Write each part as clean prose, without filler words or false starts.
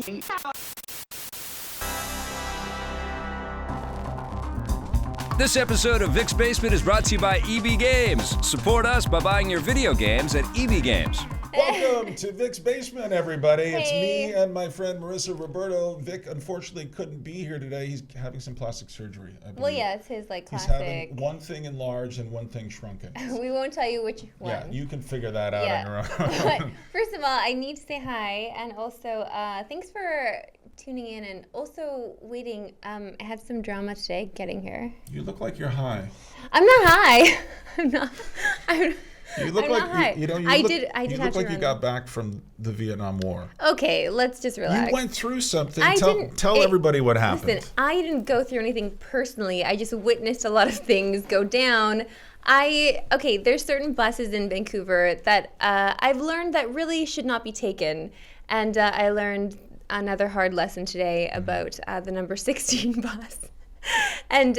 This episode of Vic's Basement is brought to you by EB Games. Support us by buying your video games at EB Games. Welcome to Vic's Basement, everybody. It's me and my friend Marissa. Roberto. Vic, unfortunately, couldn't be here today. He's having some plastic surgery, I believe. Well, yeah, it's his, classic. He's having one thing enlarged and one thing shrunken. We won't tell you which one. Yeah, you can figure that out on your own. But first of all, I need to say hi, and also thanks for tuning in and also waiting. I had some drama today getting here. You look like you're high. I'm not high. I'm not. You look like you look like you got back from the Vietnam War. Okay, let's just relax. You went through something. Tell everybody what happened. Listen, I didn't go through anything personally. I just witnessed a lot of things go down. There's certain buses in Vancouver that I've learned that really should not be taken, and I learned another hard lesson today about the number 16 bus. And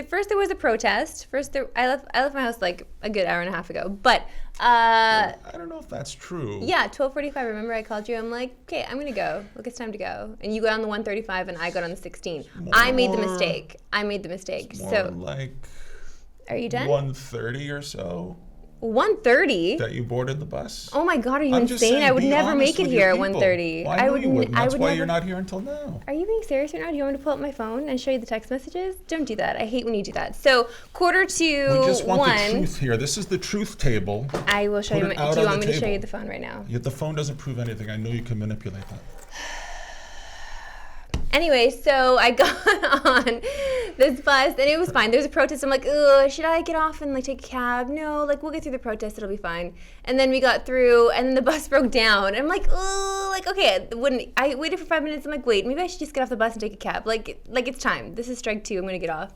first there was a protest. I left my house like a good hour and a half ago. But I don't know if that's true. Yeah, 12:45. Remember I called you. I'm like, okay, I'm gonna go. Look, it's time to go. And you got on the 135, and I got on the 16. I made the mistake. It's more like. Are you done? 1:30 or so. 1:30? That you boarded the bus? Oh my God, are you insane? I would never make it here at 1:30. I know you wouldn't. That's why you're not here until now. Are you being serious right now? Do you want me to pull up my phone and show you the text messages? Don't do that. I hate when you do that. So, 1:45. We just want the truth here. This is the truth table. I will show you. Do you want me to show you the phone right now? Yet the phone doesn't prove anything. I know you can manipulate that. Anyway, so I got on this bus, and it was fine. There was a protest. I'm like, ugh, should I get off and take a cab? No, we'll get through the protest. It'll be fine. And then we got through, and then the bus broke down. And I'm like, ugh, okay. I waited for 5 minutes. I'm like, wait, maybe I should just get off the bus and take a cab. It's time. This is strike 2. I'm gonna get off.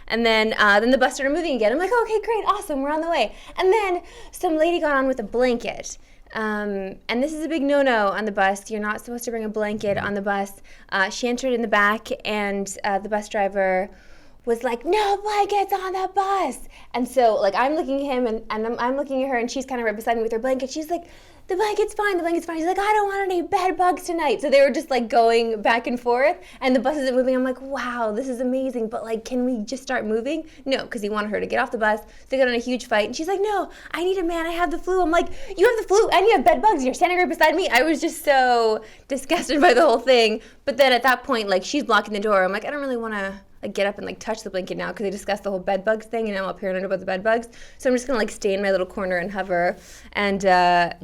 And then the bus started moving again. I'm like, okay, great, awesome, we're on the way. And then some lady got on with a blanket. And this is a big no-no on the bus. You're not supposed to bring a blanket on the bus. She entered in the back, and the bus driver was like, no blankets on the bus. And so I'm looking at him, and I'm looking at her, and she's kind of right beside me with her blanket. She's like, the blanket's fine. She's like, I don't want any bed bugs tonight. So they were just going back and forth, and the bus isn't moving. I'm like, wow, this is amazing, but can we just start moving? No, because he wanted her to get off the bus. So they got on a huge fight, and she's like, no, I need a man. I have the flu. I'm like, you have the flu and you have bed bugs. You're standing right beside me. I was just so disgusted by the whole thing. But then at that point, she's blocking the door. I'm like, I don't really want to get up and touch the blanket now because they discussed the whole bed bugs thing, and I'm up here and I know about the bed bugs. So I'm just gonna stay in my little corner and hover, and I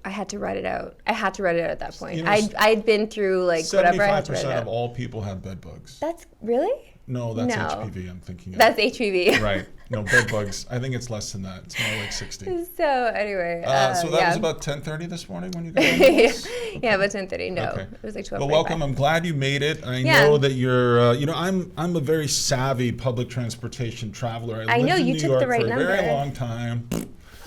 had to ride it out. I had to ride it out at that point. I'd been through whatever. 75% of all people have bed bugs. That's really? No, that's HPV. I'm thinking of. That's HPV. Right. No, bed bugs. I think it's less than that. It's more like 60. So anyway. So that was about 10:30 this morning when you got on the bus? Yeah, about 10:30. No, okay. It was 12:45. Well, welcome. I'm glad you made it. I know that you're. I'm a very savvy public transportation traveler. I know you took the right number for a very long time.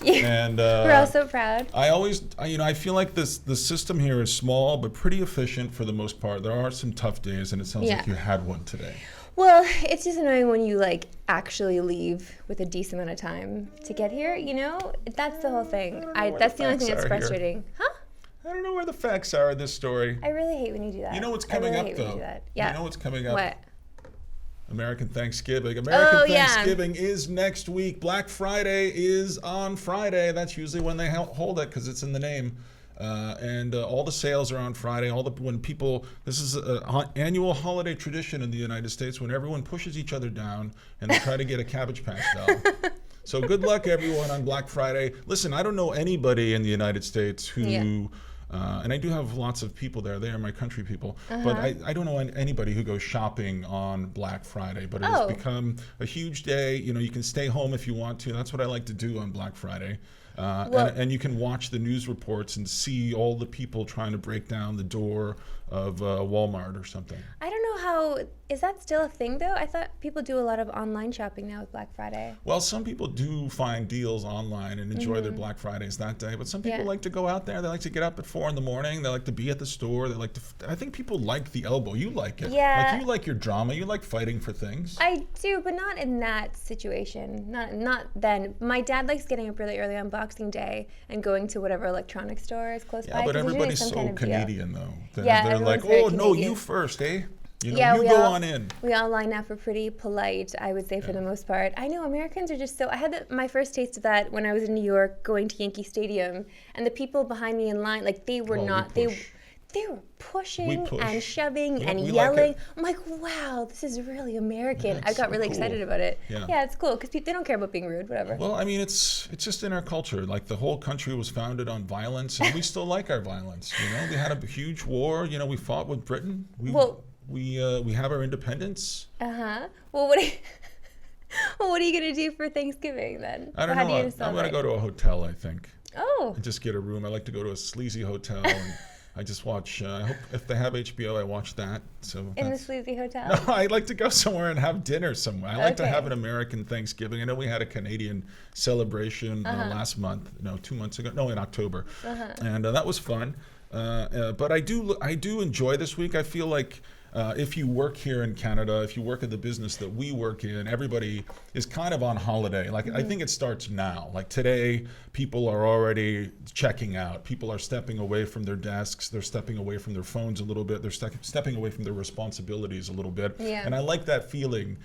Yeah. And we're all so proud. I feel like the system here is small but pretty efficient for the most part. There are some tough days, and it sounds like you had one today. Well, it's just annoying when you actually leave with a decent amount of time to get here, That's the whole thing. That's the only thing that's frustrating. Here. Huh? I don't know where the facts are in this story. I really hate when you do that. You know what's coming up, though? Yeah. You know what's coming up? What? American Thanksgiving. Thanksgiving is next week. Black Friday is on Friday. That's usually when they hold it because it's in the name. And all the sales are on Friday. This is an annual holiday tradition in the United States when everyone pushes each other down and they try to get a Cabbage Patch doll. So good luck, everyone, on Black Friday. Listen, I don't know anybody in the United States who, and I do have lots of people there. They are my country people. But I don't know anybody who goes shopping on Black Friday. But it has become a huge day. You can stay home if you want to. That's what I like to do on Black Friday. And you can watch the news reports and see all the people trying to break down the door of Walmart or something. I don't know how, is that still a thing though? I thought people do a lot of online shopping now with Black Friday. Well, some people do find deals online and enjoy their Black Fridays that day, but some people like to go out there. They like to get up at 4 a.m. They like to be at the store. They like to. I think people like the elbow. You like it. Yeah. Like you like your drama. You like fighting for things. I do, but not in that situation. Not then. My dad likes getting up really early on Boxing Day and going to whatever electronic store is close by. Yeah, but everybody's so Canadian though. Yeah, they're like, very oh no, Canadian. you first, eh? You know, Yeah, you go on in. We all line up. We're pretty polite, I would say, for the most part. I know Americans are just so. I had my first taste of that when I was in New York, going to Yankee Stadium, and the people behind me in line, like they were not. They were pushing and shoving and yelling. I'm like, wow, this is really American. Yeah, I got so really cool. excited about it. Yeah, it's cool because they don't care about being rude, whatever. Well, I mean, it's just in our culture. Like the whole country was founded on violence, and we still like our violence. You know, we had a huge war. You know, we fought with Britain. We have our independence. Well, what are you gonna do for Thanksgiving then? I don't know. I'm gonna go to a hotel, I think. Oh. And just get a room. I like to go to a sleazy hotel and I just watch. I hope if they have HBO, I watch that. So in the sleazy hotel. No, I like to go somewhere and have dinner somewhere. I like to have an American Thanksgiving. I know we had a Canadian celebration last month. No, 2 months ago. No, in October, and that was fun. But I do enjoy this week. I feel like if you work here in Canada, if you work at the business that we work in, everybody is kind of on holiday. Like I think it starts now. Like today, people are already checking out. People are stepping away from their desks. They're stepping away from their phones a little bit. They're stepping away from their responsibilities a little bit. Yeah. And I like that feeling,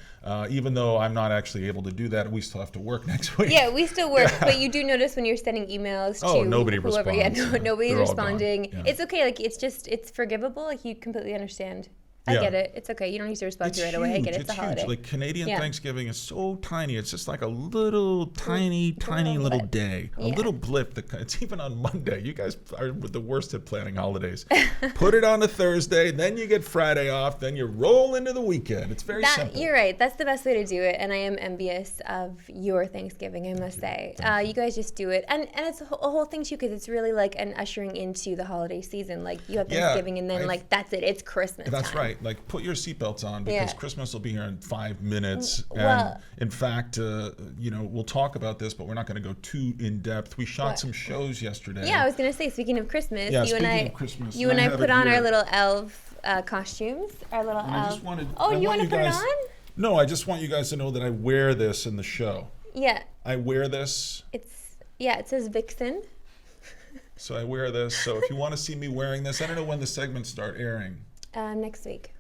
even though I'm not actually able to do that. We still have to work next week. Yeah, we still work, but you do notice when you're sending emails to nobody whoever. responds. Yeah, nobody's They're all responding. gone. Yeah. It's okay. Like it's forgivable. Like you completely understand. I get it. It's okay. You don't need to respond to it right away. I get it. It's a holiday. Like Canadian Thanksgiving is so tiny. It's just like a little tiny little day. A little blip. It's even on Monday. You guys are the worst at planning holidays. Put it on a Thursday, then you get Friday off, then you roll into the weekend. It's very simple. You're right. That's the best way to do it. And I am envious of your Thanksgiving, I must say. You guys just do it. And it's a whole thing too, because it's really like an ushering into the holiday season. Like you have Thanksgiving and then like that's it. It's Christmas That's time. right. Like put your seatbelts on because Christmas will be here in 5 minutes. And in fact, we'll talk about this, but we're not going to go too in depth. We shot some shows yesterday. Yeah, I was going to say, speaking of Christmas, you and I put on our little elf costumes. Our little elf. You want to put it on? No, I just want you guys to know that I wear this in the show. Yeah. I wear this. It says Vixen. So I wear this. So if you want to see me wearing this, I don't know when the segments start airing. Next week.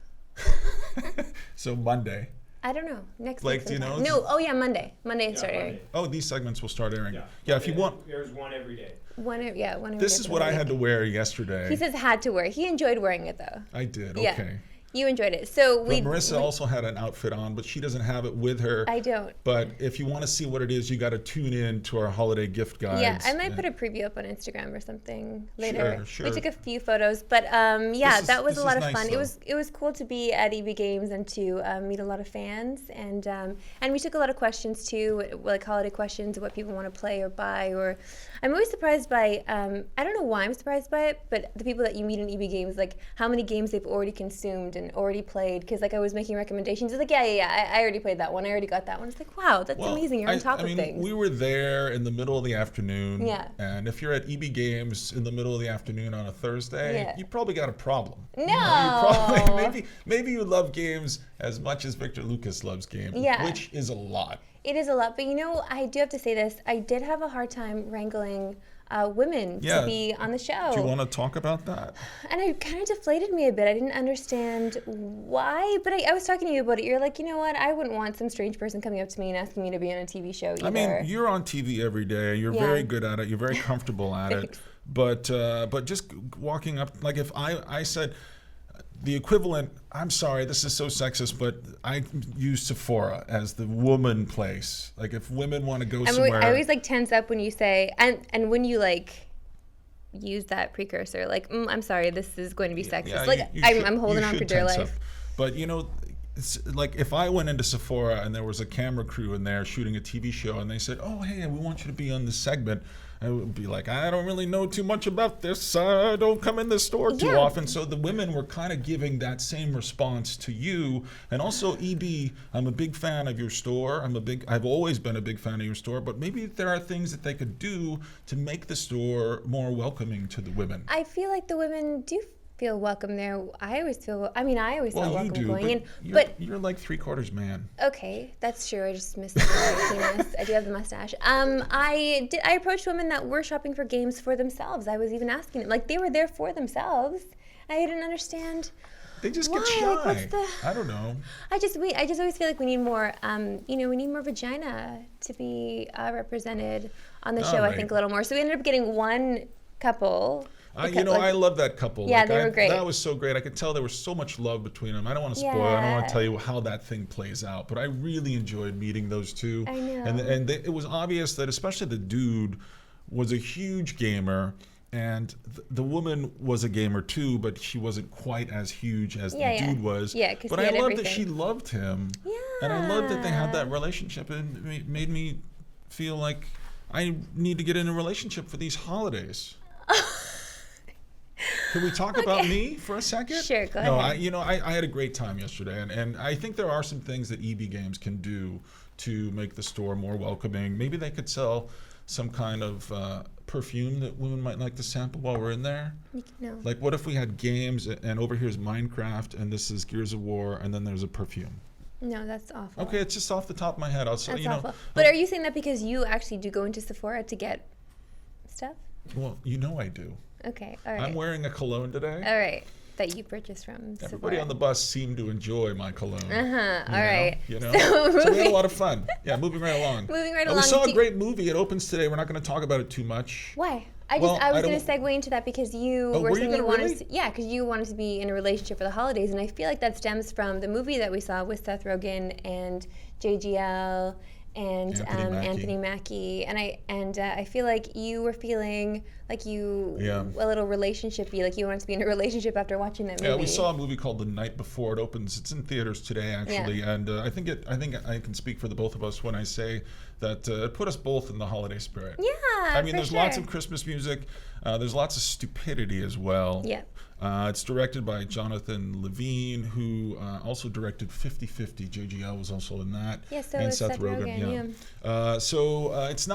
So Monday. I don't know. Next Blake, week. Do you know? No. Oh yeah, Monday. Monday it started airing. Oh, these segments will start airing. Yeah, if you want. There's one every day. One every day. This is what I had to wear yesterday. He says had to wear. He enjoyed wearing it though. I did. Yeah. Okay. You enjoyed it. So Marissa also had an outfit on, but she doesn't have it with her. I don't. But if you want to see what it is, you got to tune in to our holiday gift guides. Yeah, I might put a preview up on Instagram or something later. Sure. We took a few photos, but that was a lot of fun. Though. It was cool to be at EB Games and to meet a lot of fans, and we took a lot of questions too, like holiday questions, what people want to play or buy. Or I'm always surprised by I don't know why I'm surprised by it, but the people that you meet in EB Games, like how many games they've already consumed and already played. Because like I was making recommendations, it's like I already played that one. I already got that one. It's like wow, that's amazing. You're on top of things. We were there in the middle of the afternoon. Yeah. And if you're at EB Games in the middle of the afternoon on a Thursday, you probably got a problem. No. Maybe you love games as much as Victor Lucas loves games. Yeah. Which is a lot. It is a lot, but I do have to say this. I did have a hard time wrangling women to be on the show. Do you want to talk about that? And it kind of deflated me a bit. I didn't understand why, but I was talking to you about it. You're like, you know what? I wouldn't want some strange person coming up to me and asking me to be on a TV show either. I mean, you're on TV every day. You're very good at it. You're very comfortable at it. But just walking up, like if I said, the equivalent, I'm sorry, this is so sexist, but I use Sephora as the woman place. Like if women want to go somewhere. I always like tense up when you say, and when you like use that precursor, like, I'm sorry, this is going to be sexist. Yeah, like I'm holding on for dear life. Up. But it's like if I went into Sephora and there was a camera crew in there shooting a TV show and they said, oh, hey, we want you to be on this segment. I would be like, I don't really know too much about this. I don't come in the store too often. So the women were kind of giving that same response to you. And also, EB, I'm a big fan of your store. I've always been a big fan of your store. But maybe there are things that they could do to make the store more welcoming to the women. I feel like the women do feel welcome there. I always felt welcome going in. But you're like 3/4 man. Okay, that's true. I just missed the penis. I do have the mustache. I approached women that were shopping for games for themselves. I was even asking them, like, they were there for themselves. I didn't understand. They just why. get shy. Like, I don't know. I just always feel like we need more. We need more vagina to be represented on the show. Right. I think a little more. So we ended up getting one couple. I love that couple. Yeah, they were great. That was so great. I could tell there was so much love between them. I don't want to spoil. I don't want to tell you how that thing plays out. But I really enjoyed meeting those two. I know. And it was obvious that especially the dude was a huge gamer. And the woman was a gamer too, but she wasn't quite as huge as the dude was. Yeah, because But I loved that she loved him. Yeah. And I loved that they had that relationship. And it made me feel like I need to get in a relationship for these holidays. Can we talk about me for a second? Sure, go ahead. No, I had a great time yesterday, and I think there are some things that EB Games can do to make the store more welcoming. Maybe they could sell some kind of perfume that women might like to sample while we're in there. No. Like, what if we had games, and over here is Minecraft, and this is Gears of War, and then there's a perfume? No, that's awful. Okay, it's just off the top of my head. That's awful. But are you saying that because you actually do go into Sephora to get stuff? Well, I do. Okay, all right. I'm wearing a cologne today. All right, that you purchased from Sephora. Everybody on the bus seemed to enjoy my cologne. All right. So we had a lot of fun. Yeah, moving right along. along. We saw a great movie. It opens today. We're not going to talk about it too much. Why? I was going to segue into that because you were saying you wanted to, because you wanted to be in a relationship for the holidays, and I feel like that stems from the movie that we saw with Seth Rogen and JGL and Anthony Mackie, and I feel like you were feeling like a little relationship-y, like you wanted to be in a relationship after watching that movie. Yeah, we saw a movie called The Night Before. It opens. It's in theaters today, actually, and I think I can speak for the both of us when I say that it put us both in the holiday spirit. Yeah, I mean, there's lots of Christmas music. There's lots of stupidity as well. Yeah. It's directed by Jonathan Levine, who also directed 50/50. JGL was also in that. Yeah, so and is Seth Rogen. It's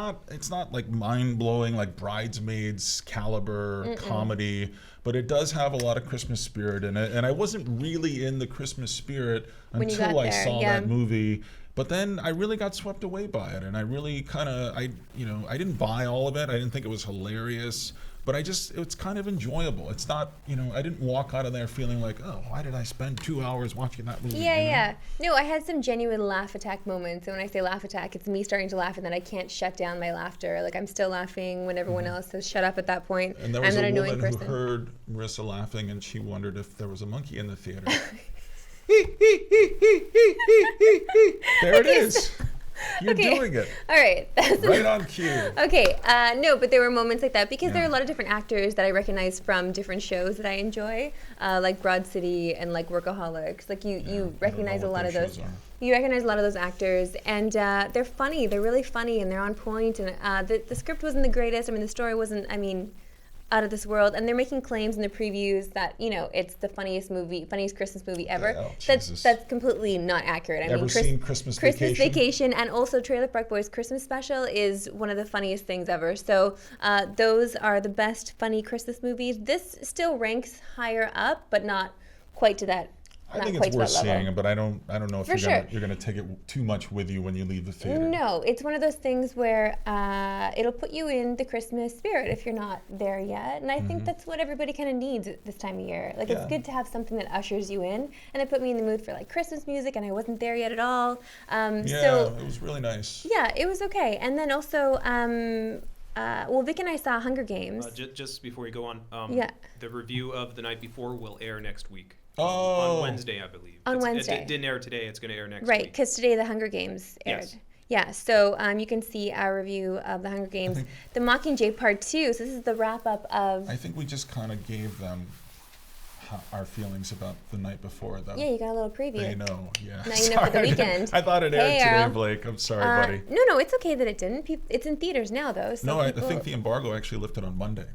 not like mind blowing like Bridesmaids caliber comedy, but it does have a lot of Christmas spirit in it. And I wasn't really in the Christmas spirit until I saw that movie. But then I really got swept away by it, and I really I didn't buy all of it. I didn't think it was hilarious. But it's kind of enjoyable. It's not, I didn't walk out of there feeling like, oh, why did I spend 2 hours watching that movie? Yeah. No, I had some genuine laugh attack moments. And when I say laugh attack, it's me starting to laugh and then I can't shut down my laughter. Like, I'm still laughing when everyone else says shut up at that point. And there was a woman who heard Marissa laughing and she wondered if there was a monkey in the theater. There it is. You're doing it. All right. Right on cue. Okay. No, but there were moments like that because there are a lot of different actors that I recognize from different shows that I enjoy, like Broad City and like Workaholics. Like you recognize a lot of those. You recognize a lot of those actors, and they're funny. They're really funny, and they're on point. And the script wasn't the greatest. I mean, the story wasn't. Out of this world, and they're making claims in the previews that it's the funniest Christmas movie ever. Oh, that's completely not accurate. I mean, seen Christmas Vacation and also Trailer Park Boys Christmas Special is one of the funniest things ever. So those are the best funny Christmas movies. This still ranks higher up, but not quite to that. I think it's worth seeing, but I don't know if you're gonna take it too much with you when you leave the theater. No, it's one of those things where it'll put you in the Christmas spirit if you're not there yet, and I think that's what everybody kind of needs at this time of year. Like it's good to have something that ushers you in, and it put me in the mood for like Christmas music, and I wasn't there yet at all. So it was really nice. Yeah, it was okay, and then also. Vic and I saw Hunger Games. Just before you go on, the review of The Night Before will air next week. On Wednesday, I believe. Wednesday. It didn't air today. It's going to air next week. Right, because today the Hunger Games aired. Yes. Yeah, so you can see our review of the Hunger Games. The Mockingjay Part 2, so this is the wrap-up of... I think we just kind of gave them our feelings about the night before, though. Yeah, you got a little preview. They know, yeah. Now you know for the weekend. I thought it aired today, Blake. I'm sorry, buddy. No, it's okay that it didn't. It's in theaters now, though. So no, I think the embargo actually lifted on Monday.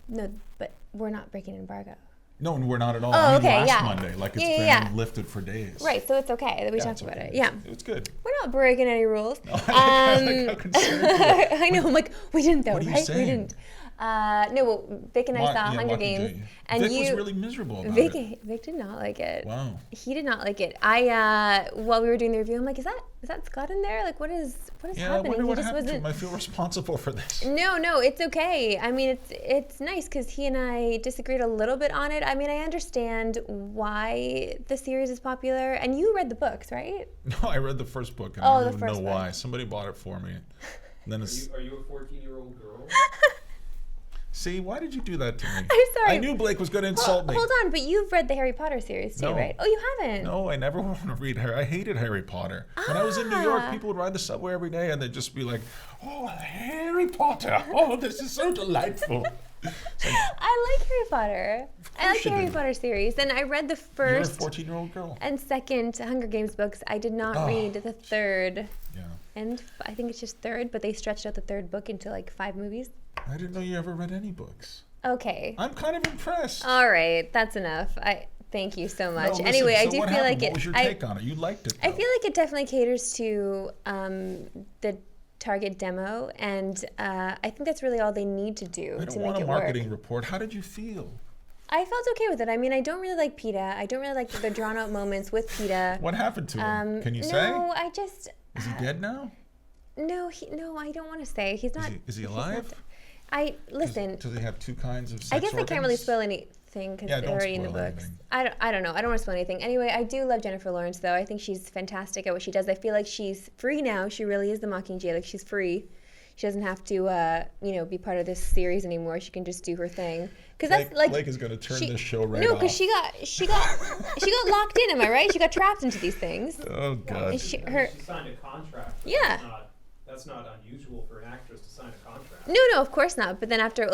No, but we're not breaking embargo. No, we're not at all. Oh, okay, last Monday. Like, it's been lifted for days. Right, so it's okay that we talked about it. Yeah. It's good. We're not breaking any rules. No, how concerned you are. I know, I'm like, we didn't though, what are you right? saying? We didn't. No, well, Vic and I saw Hunger Games. And Vic was really miserable about it. Vic did not like it. Wow. He did not like it. While we were doing the review, I'm like, is that Scott in there? Like, what is happening? I wonder what he just happened to wasn't. him. I feel responsible for this. No, it's okay. I mean, it's nice because he and I disagreed a little bit on it. I mean, I understand why the series is popular, and you read the books, right? No, I read the first book, and I don't even know book. why. Somebody bought it for me. And then Are you a 14-year-old girl? See, why did you do that to me? I'm sorry. I knew Blake was going to insult me. Hold on, but you've read the Harry Potter series too, right? Oh, you haven't? No, I never want to read Harry. I hated Harry Potter. When I was in New York, people would ride the subway every day, and they'd just be like, "Oh, Harry Potter! Oh, this is so delightful." I like Harry Potter. I like the Harry Potter series. And I read the first You're a 14-year-old girl. And second Hunger Games books. I did not read the third. Yeah. And I think it's just third, but they stretched out the third book into like 5 movies. I didn't know you ever read any books. Okay. I'm kind of impressed. All right, that's enough. Thank you so much. No, listen, anyway, so I do what feel happened? like it. What was your take on it? You liked it, though. I feel like it definitely caters to the target demo, and I think that's really all they need to do to make it work. I don't want a marketing report. How did you feel? I felt okay with it. I mean, I don't really like PETA. I don't really like the drawn-out moments with PETA. What happened to him? Can you say? No, I just. Is he dead now? No, I don't want to say. He's not. Is he alive? Listen. Does he have 2 kinds of sex I guess organs? I can't really spoil anything because they're already in the books. Anything. I don't know. I don't want to spoil anything. Anyway, I do love Jennifer Lawrence though. I think she's fantastic at what she does. I feel like she's free now. She really is the Mockingjay. Like she's free. She doesn't have to, be part of this series anymore. She can just do her thing. Because that's like Blake is going to turn this show right off. No, because she got locked in. Am I right? She got trapped into these things. Oh God. She signed a contract. Yeah. That's not unusual for an actress to sign a contract. No, of course not. But then after,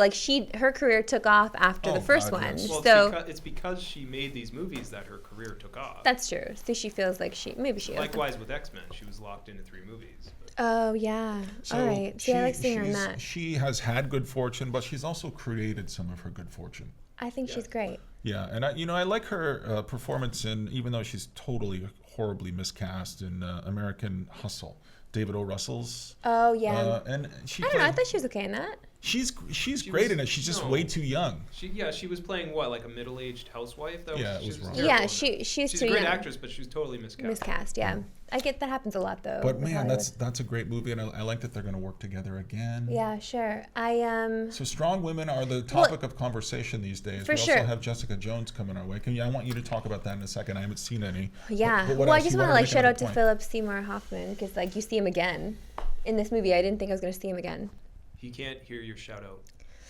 her career took off after the first one. Yes. Well, so it's because she made these movies that her career took off. That's true. So she feels like maybe she is. Likewise with X-Men, she was locked into 3 movies. Oh yeah. So all right. See, I like seeing her in that. She has had good fortune, but she's also created some of her good fortune. I think she's great. Yeah, and I like her performance in, even though she's totally horribly miscast in American Hustle, David O. Russell's. Oh yeah. And I don't know. I thought she was okay in that. She's great in it. She's just way too young. She was playing what, like a middle-aged housewife? It was wrong. Yeah, she's a great actress, but she was totally miscast. Miscast, yeah. I get that happens a lot though. But man, that's a great movie, and I like that they're going to work together again. Yeah, sure. So strong women are the topic of conversation these days. For we sure. also have Jessica Jones coming our way. I want you to talk about that in a second. I haven't seen any. Yeah. But I just want to shout out to Philip Seymour Hoffman because you see him again in this movie. I didn't think I was going to see him again. He can't hear your shout out.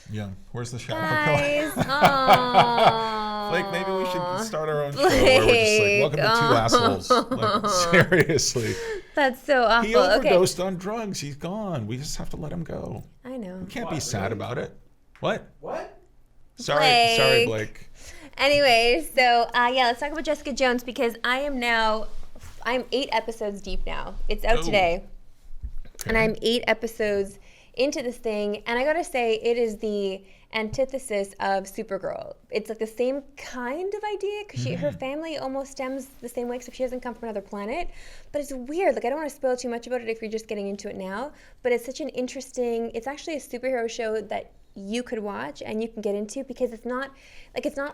Yeah, where's the shout Guys, Blake, maybe we should start our own show where we're just like, welcome to 2 assholes. Like, seriously. That's so awful. He overdosed on drugs. He's gone. We just have to let him go. I know. We can't be sad about it. What? Sorry, Blake. Anyway, so let's talk about Jessica Jones because I'm 8 episodes deep now. It's out today. Okay. And I'm 8 episodes into this thing, and I gotta say, it is the antithesis of Supergirl. It's like the same kind of idea because her family almost stems the same way, except she doesn't come from another planet. But it's weird. Like I don't want to spoil too much about it if you're just getting into it now. But it's such an interesting. It's actually a superhero show that you could watch and you can get into because it's not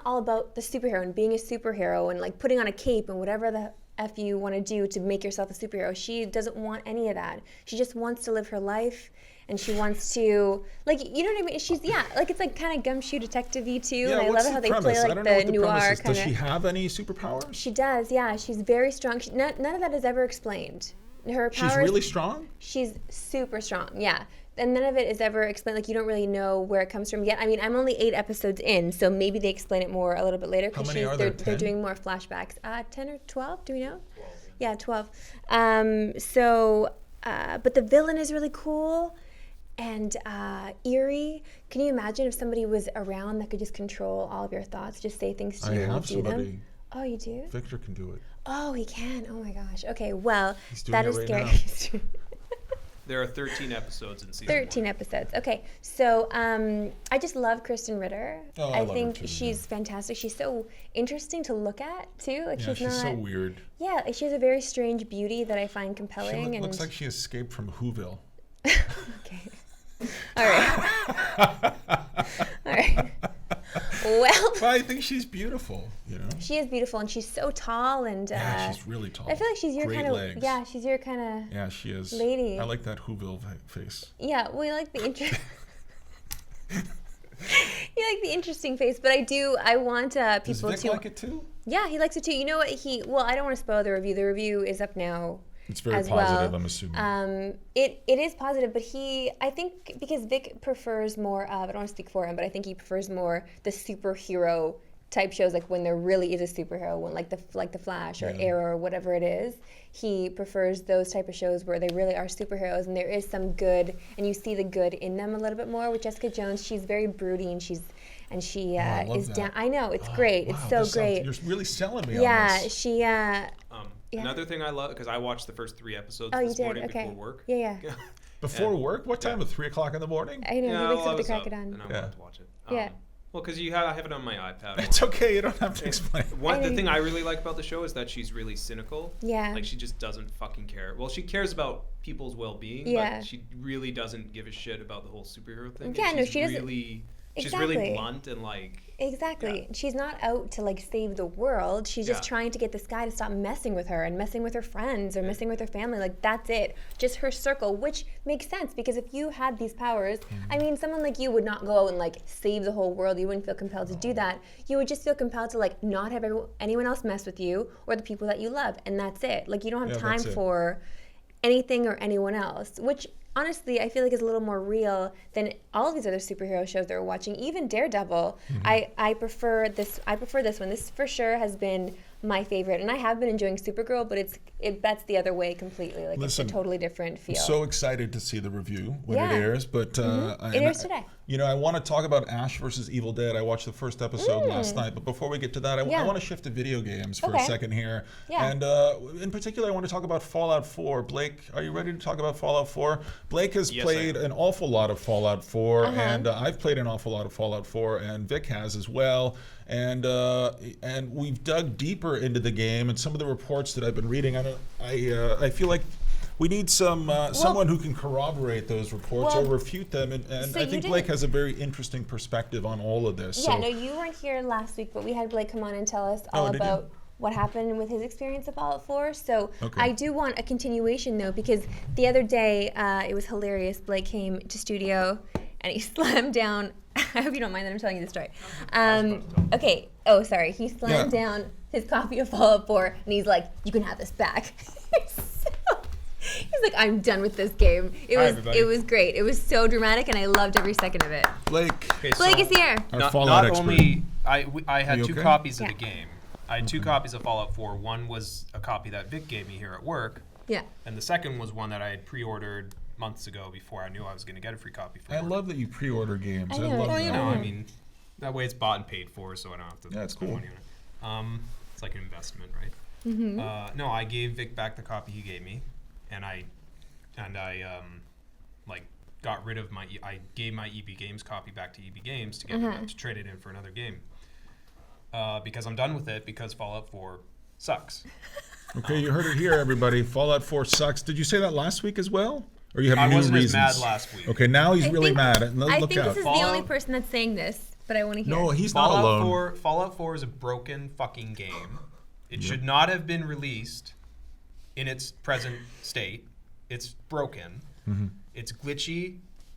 all about the superhero and being a superhero and like putting on a cape and whatever the F you want to do to make yourself a superhero. She doesn't want any of that. She just wants to live her life. And she wants to, like, you know what I mean? She's, it's like kind of gumshoe detective-y too. Yeah, and I love how they play like the noir kind of. Does she have any superpowers? She does, yeah. She's very strong. None of that is ever explained. Her powers. She's really strong? She's super strong, yeah. And none of it is ever explained. Like, you don't really know where it comes from yet. I mean, I'm only 8 episodes in, so maybe they explain it more a little bit later. How many are there? They're doing more flashbacks. 10 or 12, do we know? 12. Yeah, 12. But the villain is really cool. and eerie. Can you imagine if somebody was around that could just control all of your thoughts, just say things to you and do them? Oh, you do? Victor can do it. Oh, he can. Oh my gosh. Okay, well, that is scary. There are 13 episodes in season 13 1. episodes. Okay, so I just love Kristen Ritter. Oh, I think she's fantastic. She's so interesting to look at too. Like she's so weird. Yeah, like she has a very strange beauty that I find compelling. She looks like she escaped from Whoville. Okay. All right. All right. Well, I think she's beautiful, you know. She is beautiful, and she's so tall, and yeah, she's really tall. I feel like she's your kind of legs. Yeah, she's your kind of yeah, she is lady. I like that Whoville face. Yeah, we like the You like the interesting face, but I want people Does Vic to like it too? Yeah, he likes it too. You know what? Well, I don't want to spoil the review. The review is up now. It's very positive, I'm assuming. It is positive, but I think because Vic prefers more of, I don't want to speak for him, but I think he prefers more the superhero type shows, like when there really is a superhero, when like the Flash or Arrow or whatever it is. He prefers those type of shows where they really are superheroes and there is some good, and you see the good in them a little bit more. With Jessica Jones, she's very broody and she is down. I know, it's great. It's so great. You're really selling me on this. Yeah, Another thing I love, because I watched the first 3 episodes this morning before work. Yeah. Before work? What time? At 3 o'clock in the morning? I know, he wakes up to crack it on. And I wanted to watch it. Yeah. Well, because I have it on my iPad. It's okay, you don't have to explain. The thing I really like about the show is that she's really cynical. Yeah. Like, she just doesn't fucking care. Well, she cares about people's well-being, but she really doesn't give a shit about the whole superhero thing. Yeah, no, she doesn't. She's really blunt and like... Exactly. Yeah. She's not out to like save the world. She's just trying to get this guy to stop messing with her and messing with her friends or messing with her family. Like, that's it. Just her circle, which makes sense because if you had these powers, I mean, someone like you would not go out and like save the whole world. You wouldn't feel compelled to do that. You would just feel compelled to like not have anyone else mess with you or the people that you love, and that's it. Like, you don't have time for anything or anyone else, which honestly, I feel like is a little more real than all of these other superhero shows that we're watching. Even Daredevil, I prefer this. I prefer this one. This for sure has been my favorite, and I have been enjoying Supergirl, but it bets the other way completely. Like, it's a totally different feel. I'm so excited to see the review when it airs, but it airs today. You know, I want to talk about Ash versus Evil Dead. I watched the first episode last night, but before we get to that, I want to shift to video games for a second here. Yeah. And in particular, I want to talk about Fallout 4. Blake, are you ready to talk about Fallout 4? Blake has played an awful lot of Fallout 4, and I've played an awful lot of Fallout 4, and Vic has as well. And we've dug deeper into the game, and some of the reports that I've been reading, I feel like we need someone who can corroborate those reports or refute them, and I think Blake has a very interesting perspective on all of this. Yeah, no, you weren't here last week, but we had Blake come on and tell us all about what happened with his experience of Fallout 4. So I do want a continuation, though, because the other day, it was hilarious. Blake came to studio, and he slammed down... I hope you don't mind that I'm telling you the story. Okay. Oh, sorry. He slammed down his copy of Fallout 4, and he's like, "You can have this back." He's like, "I'm done with this game." It was great. It was so dramatic, and I loved every second of it. Blake is here. Not only I had 2 copies of the game. I had 2 copies of Fallout 4. One was a copy that Vic gave me here at work. Yeah. And the second was one that I had pre-ordered months ago before I knew I was going to get a free copy for I love that you pre-order games. I love that. Well, you know, I mean, that way it's bought and paid for, so I don't have to spend money on it. It's like an investment, right? Mm-hmm. No, I gave Vic back the copy he gave me, and I got rid of I gave my EB Games copy back to EB Games to get them to trade it in for another game. Because I'm done with it, because Fallout 4 sucks. Okay, you heard it here, everybody. Fallout 4 sucks. Did you say that last week as well? Or you have new reasons? I wasn't as mad last week. Okay, now he's really mad. I think this is the only person that's saying this, but I want to hear. No, he's not alone. Fallout 4 is a broken fucking game. It should not have been released in its present state. It's broken. Mm-hmm. It's glitchy,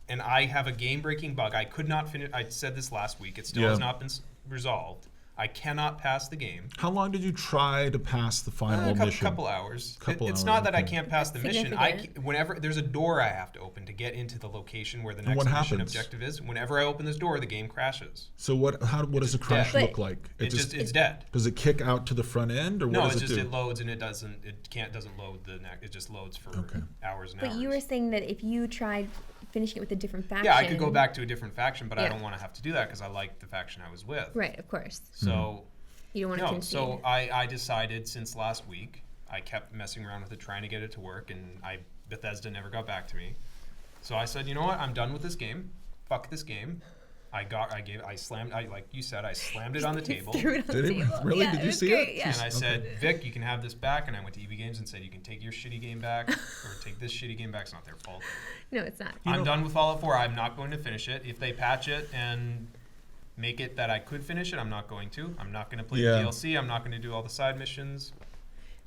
and I have a game-breaking bug. I could not finish. I said this last week. It still has not been resolved. I cannot pass the game. How long did you try to pass the final mission? A couple hours. It's not that I can't pass the mission. Whenever there's a door I have to open to get into the location where the next mission objective is, whenever I open this door, the game crashes. So what does a crash look like? It's dead. Does it kick out to the front end, or what does it do? No, it loads and it doesn't load the next. It just loads for hours and hours. But you were saying that if you tried finishing it with a different faction. Yeah, I could go back to a different faction, but I Yeah. don't want to have to do that because I like the faction I was with. Right, of course. So You don't want to no, concede. so I decided since last week, I kept messing around with it, trying to get it to work, and Bethesda never got back to me. So I said, you know what? I'm done with this game. Fuck this game. Like you said, I slammed it on the table. Threw it on Did the it? table. Really? Yeah, Did you was see great, it? Yeah. And I said, Vic, you can have this back. And I went to EB Games and said, you can take your shitty game back, or take this shitty game back. It's not their fault. No, it's not. I'm done with Fallout 4. I'm not going to finish it. If they patch it and make it that I could finish it, I'm not going to. I'm not going to play the DLC. I'm not going to do all the side missions.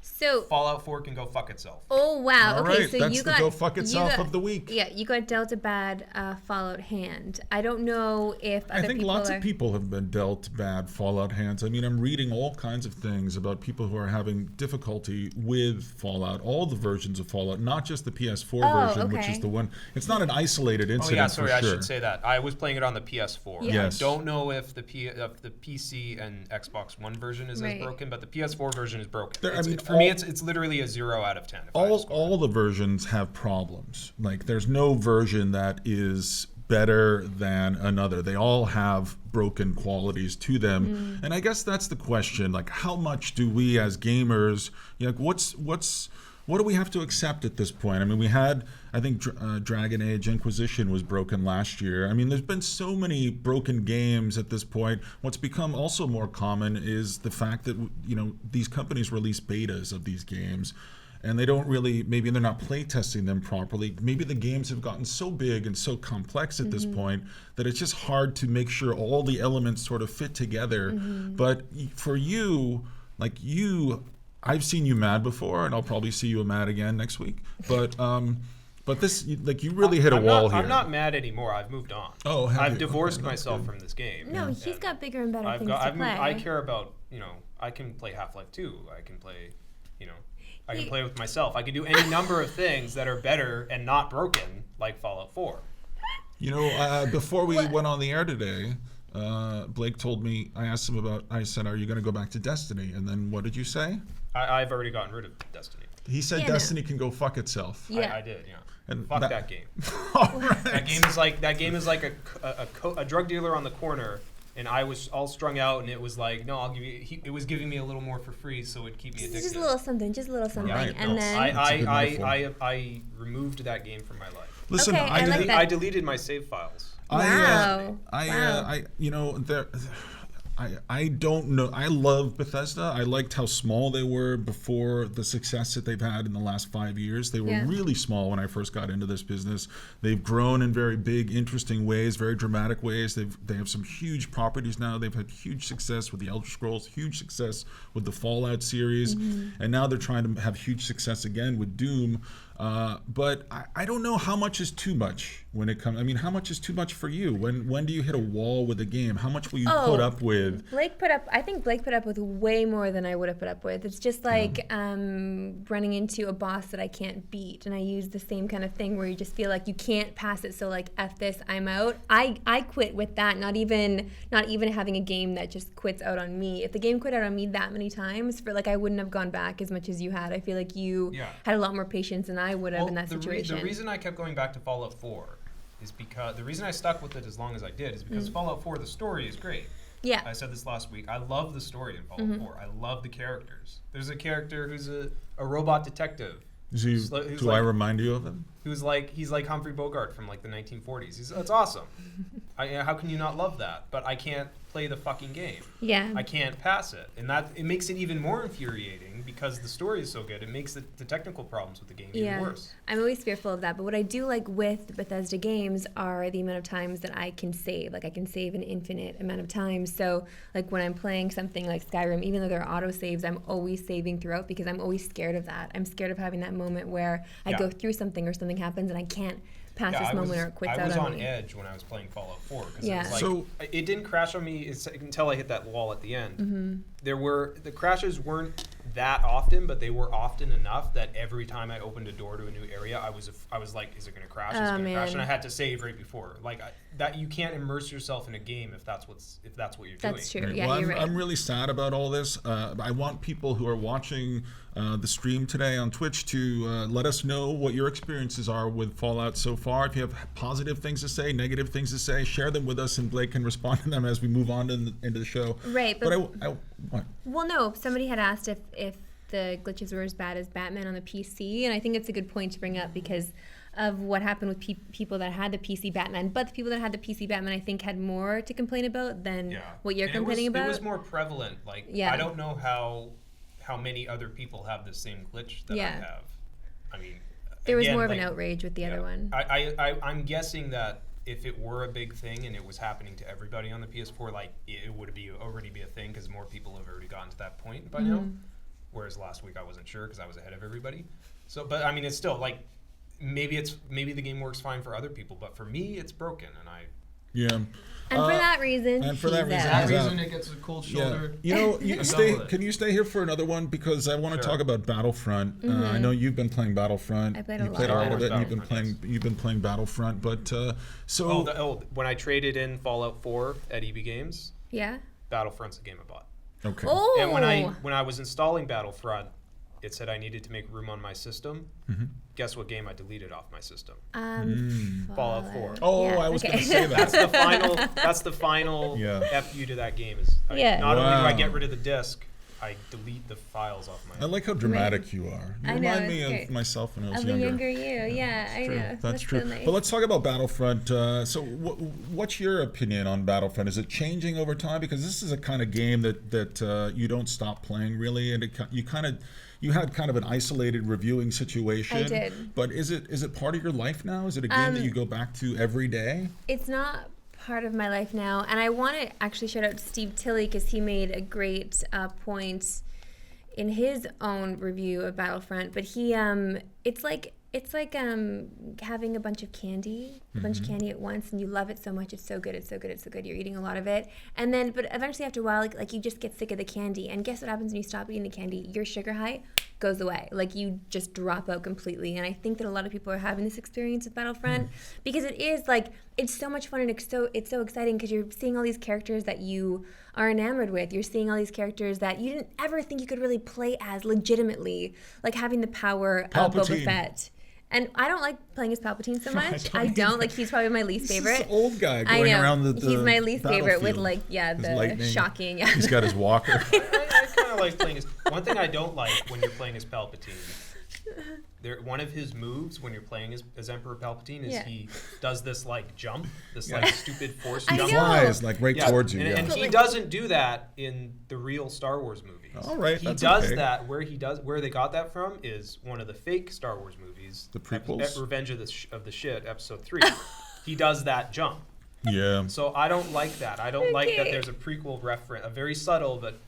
So Fallout 4 can go fuck itself. Oh wow! All Okay, right, so that's you the got go fuck you itself got- of the week. Yeah, you got dealt a bad Fallout hand. I don't know if other I think people lots are... of people have been dealt bad Fallout hands. I mean, I'm reading all kinds of things about people who are having difficulty with Fallout, all the versions of Fallout, not just the PS4 version, which okay. is the one. It's not an isolated Oh incident yeah, sorry, for I sure. should say that. I was playing it on the PS4. Yeah. Yes. I don't know if the PC and Xbox One version is Right. as broken, but the PS4 version is broken. There- I mean, for me, it's literally a 0 out of 10. If I had to score. All the versions have problems. Like, there's no version that is better than another. They all have broken qualities to them. And I guess that's the question. Like, how much do we as gamers, you know, what do we have to accept at this point? I mean, we had, I think, Dragon Age Inquisition was broken last year. I mean, there's been so many broken games at this point. What's become also more common is the fact that, you know, these companies release betas of these games, and they don't really, maybe they're not playtesting them properly. Maybe the games have gotten so big and so complex at this point that it's just hard to make sure all the elements sort of fit together. But for you, like I've seen you mad before, and I'll probably see you mad again next week. But this, like, you really hit a wall here. I'm not mad anymore. I've moved on. Oh, have I've you? divorced Okay, that's myself good. from this game. No, he's got bigger and better things to I've play. moved, I care about, you know, I can play Half-Life 2. I can play, you know, I can play with myself. I can do any number of things that are better and not broken, like Fallout 4. You know, before we went on the air today, Blake told me, I asked him about, I said, are you going to go back to Destiny? And then what did you say? I've already gotten rid of Destiny. He said Yeah, no. Destiny can go fuck itself. Yeah. I did, yeah. And Fuck that game. All right. That game is like a drug dealer on the corner, and I was all strung out, and it was like, no, I'll give you. It was giving me a little more for free, so it'd keep me addicted. Just a little something, Right, and no, then That's a good metaphor. I removed that game from my life. Listen, Okay, I like that. I deleted my save files. Wow. You know, I don't know. I love Bethesda. I liked how small they were before the success that they've had in the last 5 years. They were Yeah. really small when I first got into this business. They've grown in very big, interesting ways, very dramatic ways. They have some huge properties now. They've had huge success with the Elder Scrolls, huge success with the Fallout series, and now they're trying to have huge success again with Doom. But I don't know how much is too much when it comes. I mean, how much is too much for you? When do you hit a wall with a game? How much will you put up with? I think Blake put up with way more than I would have put up with. It's just like running into a boss that I can't beat, and I use the same kind of thing where you just feel like you can't pass it, so like F this, I'm out. I quit with that, not even having a game that just quits out on me. If the game quit out on me that many times, I wouldn't have gone back as much as you had. I feel like you had a lot more patience than I would have in that situation. The reason I kept going back to Fallout 4 is because the reason I stuck with it as long as I did is because Fallout 4, the story is great. Yeah. I said this last week. I love the story in Fallout 4. I love the characters. There's a character who's a robot detective. Do I remind you of him? He's like Humphrey Bogart from like the 1940s. It's awesome. How can you not love that? But I can't play the fucking game. Yeah. I can't pass it, and it makes it even more infuriating because the story is so good. It makes the technical problems with the game even worse. I'm always fearful of that. But what I do like with Bethesda games are the amount of times that I can save. Like I can save an infinite amount of times. So like when I'm playing something like Skyrim, even though there are auto saves, I'm always saving throughout because I'm always scared of that. I'm scared of having that moment where I go through something or something happens and I can't pass this moment or it quits out on me. I was on edge when I was playing Fallout 4 because Yeah. it was like, it didn't crash on me until I hit that wall at the end. The crashes weren't that often, but they were often enough that every time I opened a door to a new area, I was like, is it going to crash? Is it going to crash? And I had to save right before. Like that, you can't immerse yourself in a game if that's what you're doing. That's true. Right. Yeah, Well, you're right. I'm really sad about all this. I want people who are watching the stream today on Twitch to let us know what your experiences are with Fallout so far. If you have positive things to say, negative things to say, share them with us, and Blake can respond to them as we move on into the show. Right, But what? Well, no. Somebody had asked if the glitches were as bad as Batman on the PC, and I think it's a good point to bring up because of what happened with people that had the PC Batman. But the people that had the PC Batman, I think, had more to complain about than what you're complaining about. It was more prevalent. Like, I don't know how many other people have the same glitch that I have. I mean, there was more of an outrage with the other one. I'm guessing that if it were a big thing and it was happening to everybody on the PS4, like it would already be a thing because more people have already gotten to that point by now. Whereas last week I wasn't sure because I was ahead of everybody. So, but I mean, it's still like maybe the game works fine for other people, but for me, it's broken, and And for that reason, it gets a cold shoulder. Yeah. You know, can you stay here for another one because I want to talk about Battlefront. I know you've been playing Battlefront. I played you a played lot all of it. And Battlefront, you've been playing Battlefront, but when I traded in Fallout 4 at EB Games, Battlefront's a game I bought. Okay. Oh. And when I was installing Battlefront, it said I needed to make room on my system. Guess what game I deleted off my system? Fallout 4. Oh, yeah, I was going to say that. That's the final FU to that game. Not only do I get rid of the disc, I delete the files off my. I like how dramatic you are. You remind me of myself when I was younger. Of a younger you, I know. That's true. So nice. But let's talk about Battlefront. So, what's your opinion on Battlefront? Is it changing over time? Because this is a kind of game that you don't stop playing really, and you had kind of an isolated reviewing situation. I did. But is it part of your life now? Is it a game that you go back to every day? It's not part of my life now, and I want to actually shout out to Steve Tilley because he made a great point in his own review of Battlefront. But he, it's like having a bunch of candy, at once, and you love it so much. It's so good. It's so good. It's so good. You're eating a lot of it, but eventually after a while, like you just get sick of the candy. And guess what happens when you stop eating the candy? Your sugar high goes away. Like you just drop out completely. And I think that a lot of people are having this experience with Battlefront because it is like it's so much fun and it's so exciting because you're seeing all these characters that you are enamored with. You're seeing all these characters that you didn't ever think you could really play as legitimately, like having the power of Boba Fett. And I don't like playing as Palpatine so much. I don't. Like, he's probably my least favorite. He's this old guy going around the he's my least favorite with, like, his the lightning. shocking. He's got his walker. I kind of like playing as... One thing I don't like when you're playing as Palpatine, one of his moves when you're playing as Emperor Palpatine is he does this, like, jump, this, like, stupid force jump. He flies, like, towards you. And he doesn't do that in the real Star Wars movies. All right, he does that. Where they got that from is one of the fake Star Wars movies. The prequels? Revenge of the Shit, Episode 3. He does that jump. Yeah. So I don't like that. I don't like that there's a prequel reference, a very subtle but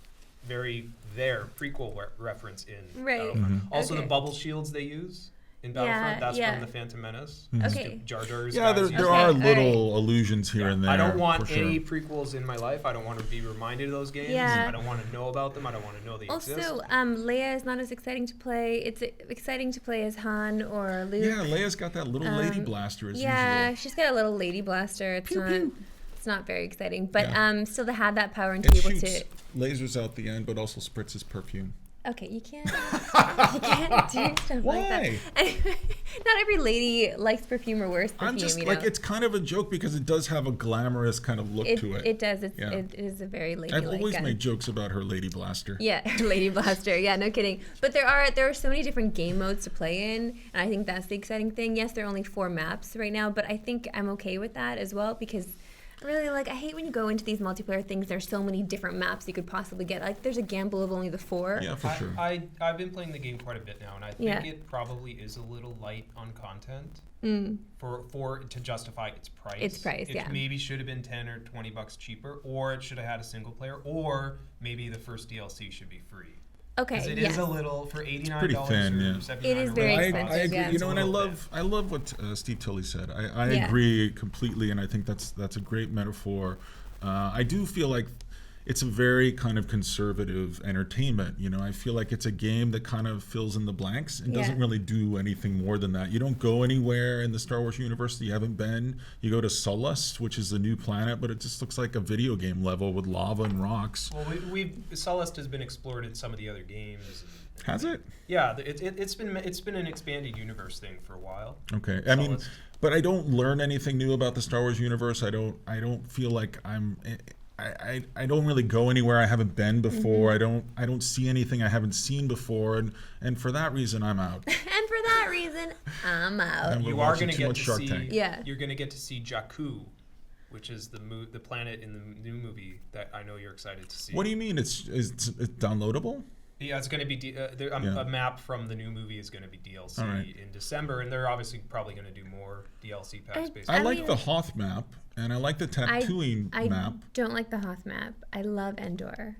very prequel reference in Battlefront. Also, the bubble shields they use in Battlefront, that's from the Phantom Menace. Okay. Jar Jar's there are little allusions here and there. I don't want any prequels in my life. I don't want to be reminded of those games. I don't want to know about them. I don't want to know they exist. Also, Leia is not as exciting to play. It's exciting to play as Han or Luke. Yeah, Leia's got that little lady blaster as usual. She's got a little lady blaster. It's not very exciting, but still to have that power and to be able to lasers out the end, but also spritzes perfume. Okay, you can't do stuff like that. Anyway, not every lady likes perfume or wears perfume. I'm just it's kind of a joke because it does have a glamorous kind of look to it. It does. It is a very ladylike. I've always made jokes about her lady blaster. Yeah, her lady blaster. Yeah, no kidding. But there are so many different game modes to play in, and I think that's the exciting thing. Yes, there are only 4 maps right now, but I think I'm okay with that as well because. Really, I hate when you go into these multiplayer things. There's so many different maps you could possibly get. Like, there's a gamble of only the 4. Yeah, for sure. I've been playing the game quite a bit now, and I think it probably is a little light on content to justify its price. It maybe should have been $10 or $20 cheaper, or it should have had a single player, or maybe the first DLC should be free. Okay. Because it is a little for $89 pretty thin, or $79. It is very expensive. I agree. You know, and I love what Steve Tilley said. I agree completely, and I think that's a great metaphor. I do feel like it's a very kind of conservative entertainment. You know, I feel like it's a game that kind of fills in the blanks and doesn't really do anything more than that. You don't go anywhere in the Star Wars universe that you haven't been. You go to Sullust, which is the new planet, but it just looks like a video game level with lava and rocks. Well, Sullust has been explored in some of the other games. Has it? Yeah, it's been an expanded universe thing for a while. Okay, I mean, but I don't learn anything new about the Star Wars universe. I don't feel like I don't really go anywhere I haven't been before. I don't see anything I haven't seen before, and for that reason I'm out. And for that reason, I'm out. You are going to get to Shark see. Tank. Yeah. You're going to get to see Jakku, which is the planet in the new movie that I know you're excited to see. What do you mean? It's downloadable? Yeah, it's going to be a map from the new movie is going to be DLC in December, and they're obviously probably going to do more DLC packs. I like the Hoth map, and I like the Tatooine map. I don't like the Hoth map. I love Endor.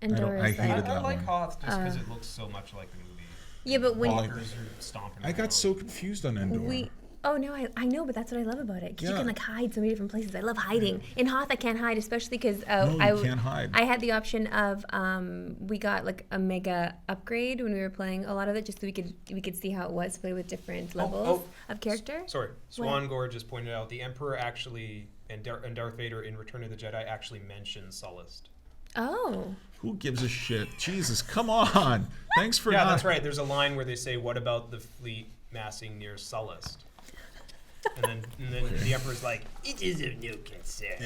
I hated that I like one. Hoth just because it looks so much like the movie. Yeah, but when Walkers are stomping I got so confused on Endor. Oh no, I know, but that's what I love about it. Because you can like hide so many different places. I love hiding. In Hoth, I can't hide, especially because you can't hide. I had the option of we got like a mega upgrade when we were playing a lot of it, just so we could see how it was to play with different levels of character. Sorry, Swan Gore just pointed out the Emperor actually and Darth Vader in Return of the Jedi actually mentioned Sullust. Oh. Who gives a shit? Jesus, come on! Thanks for Yeah, that's right. There's a line where they say, "What about the fleet massing near Sullust?" And then the Emperor's like, "It is of no concern."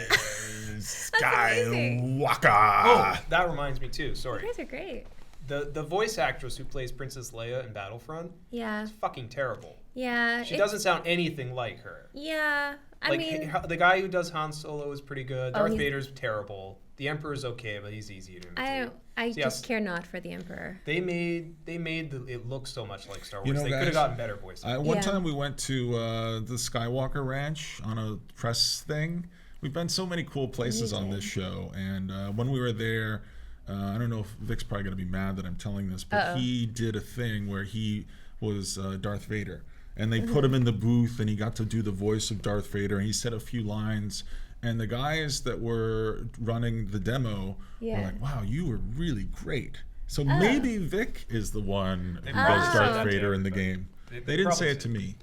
Skywalker. Oh, that reminds me too. Sorry. You guys are great. The voice actress who plays Princess Leia in Battlefront is fucking terrible. Yeah. She doesn't sound anything like her. Yeah. I mean, the guy who does Han Solo is pretty good. Darth Vader's terrible. The Emperor's okay, but he's easy to imitate. I just care not for the Emperor. They made it look so much like Star Wars. They could have gotten better voices. One time we went to the Skywalker Ranch on a press thing. We've been so many cool places on this show, and when we were there, I don't know if Vic's probably going to be mad that I'm telling this, but he did a thing where he was Darth Vader, and they put him in the booth, and he got to do the voice of Darth Vader, and he said a few lines. And the guys that were running the demo were like, "Wow, you were really great." So maybe Vic is the one who does Darth Vader in the game. They didn't say it to me.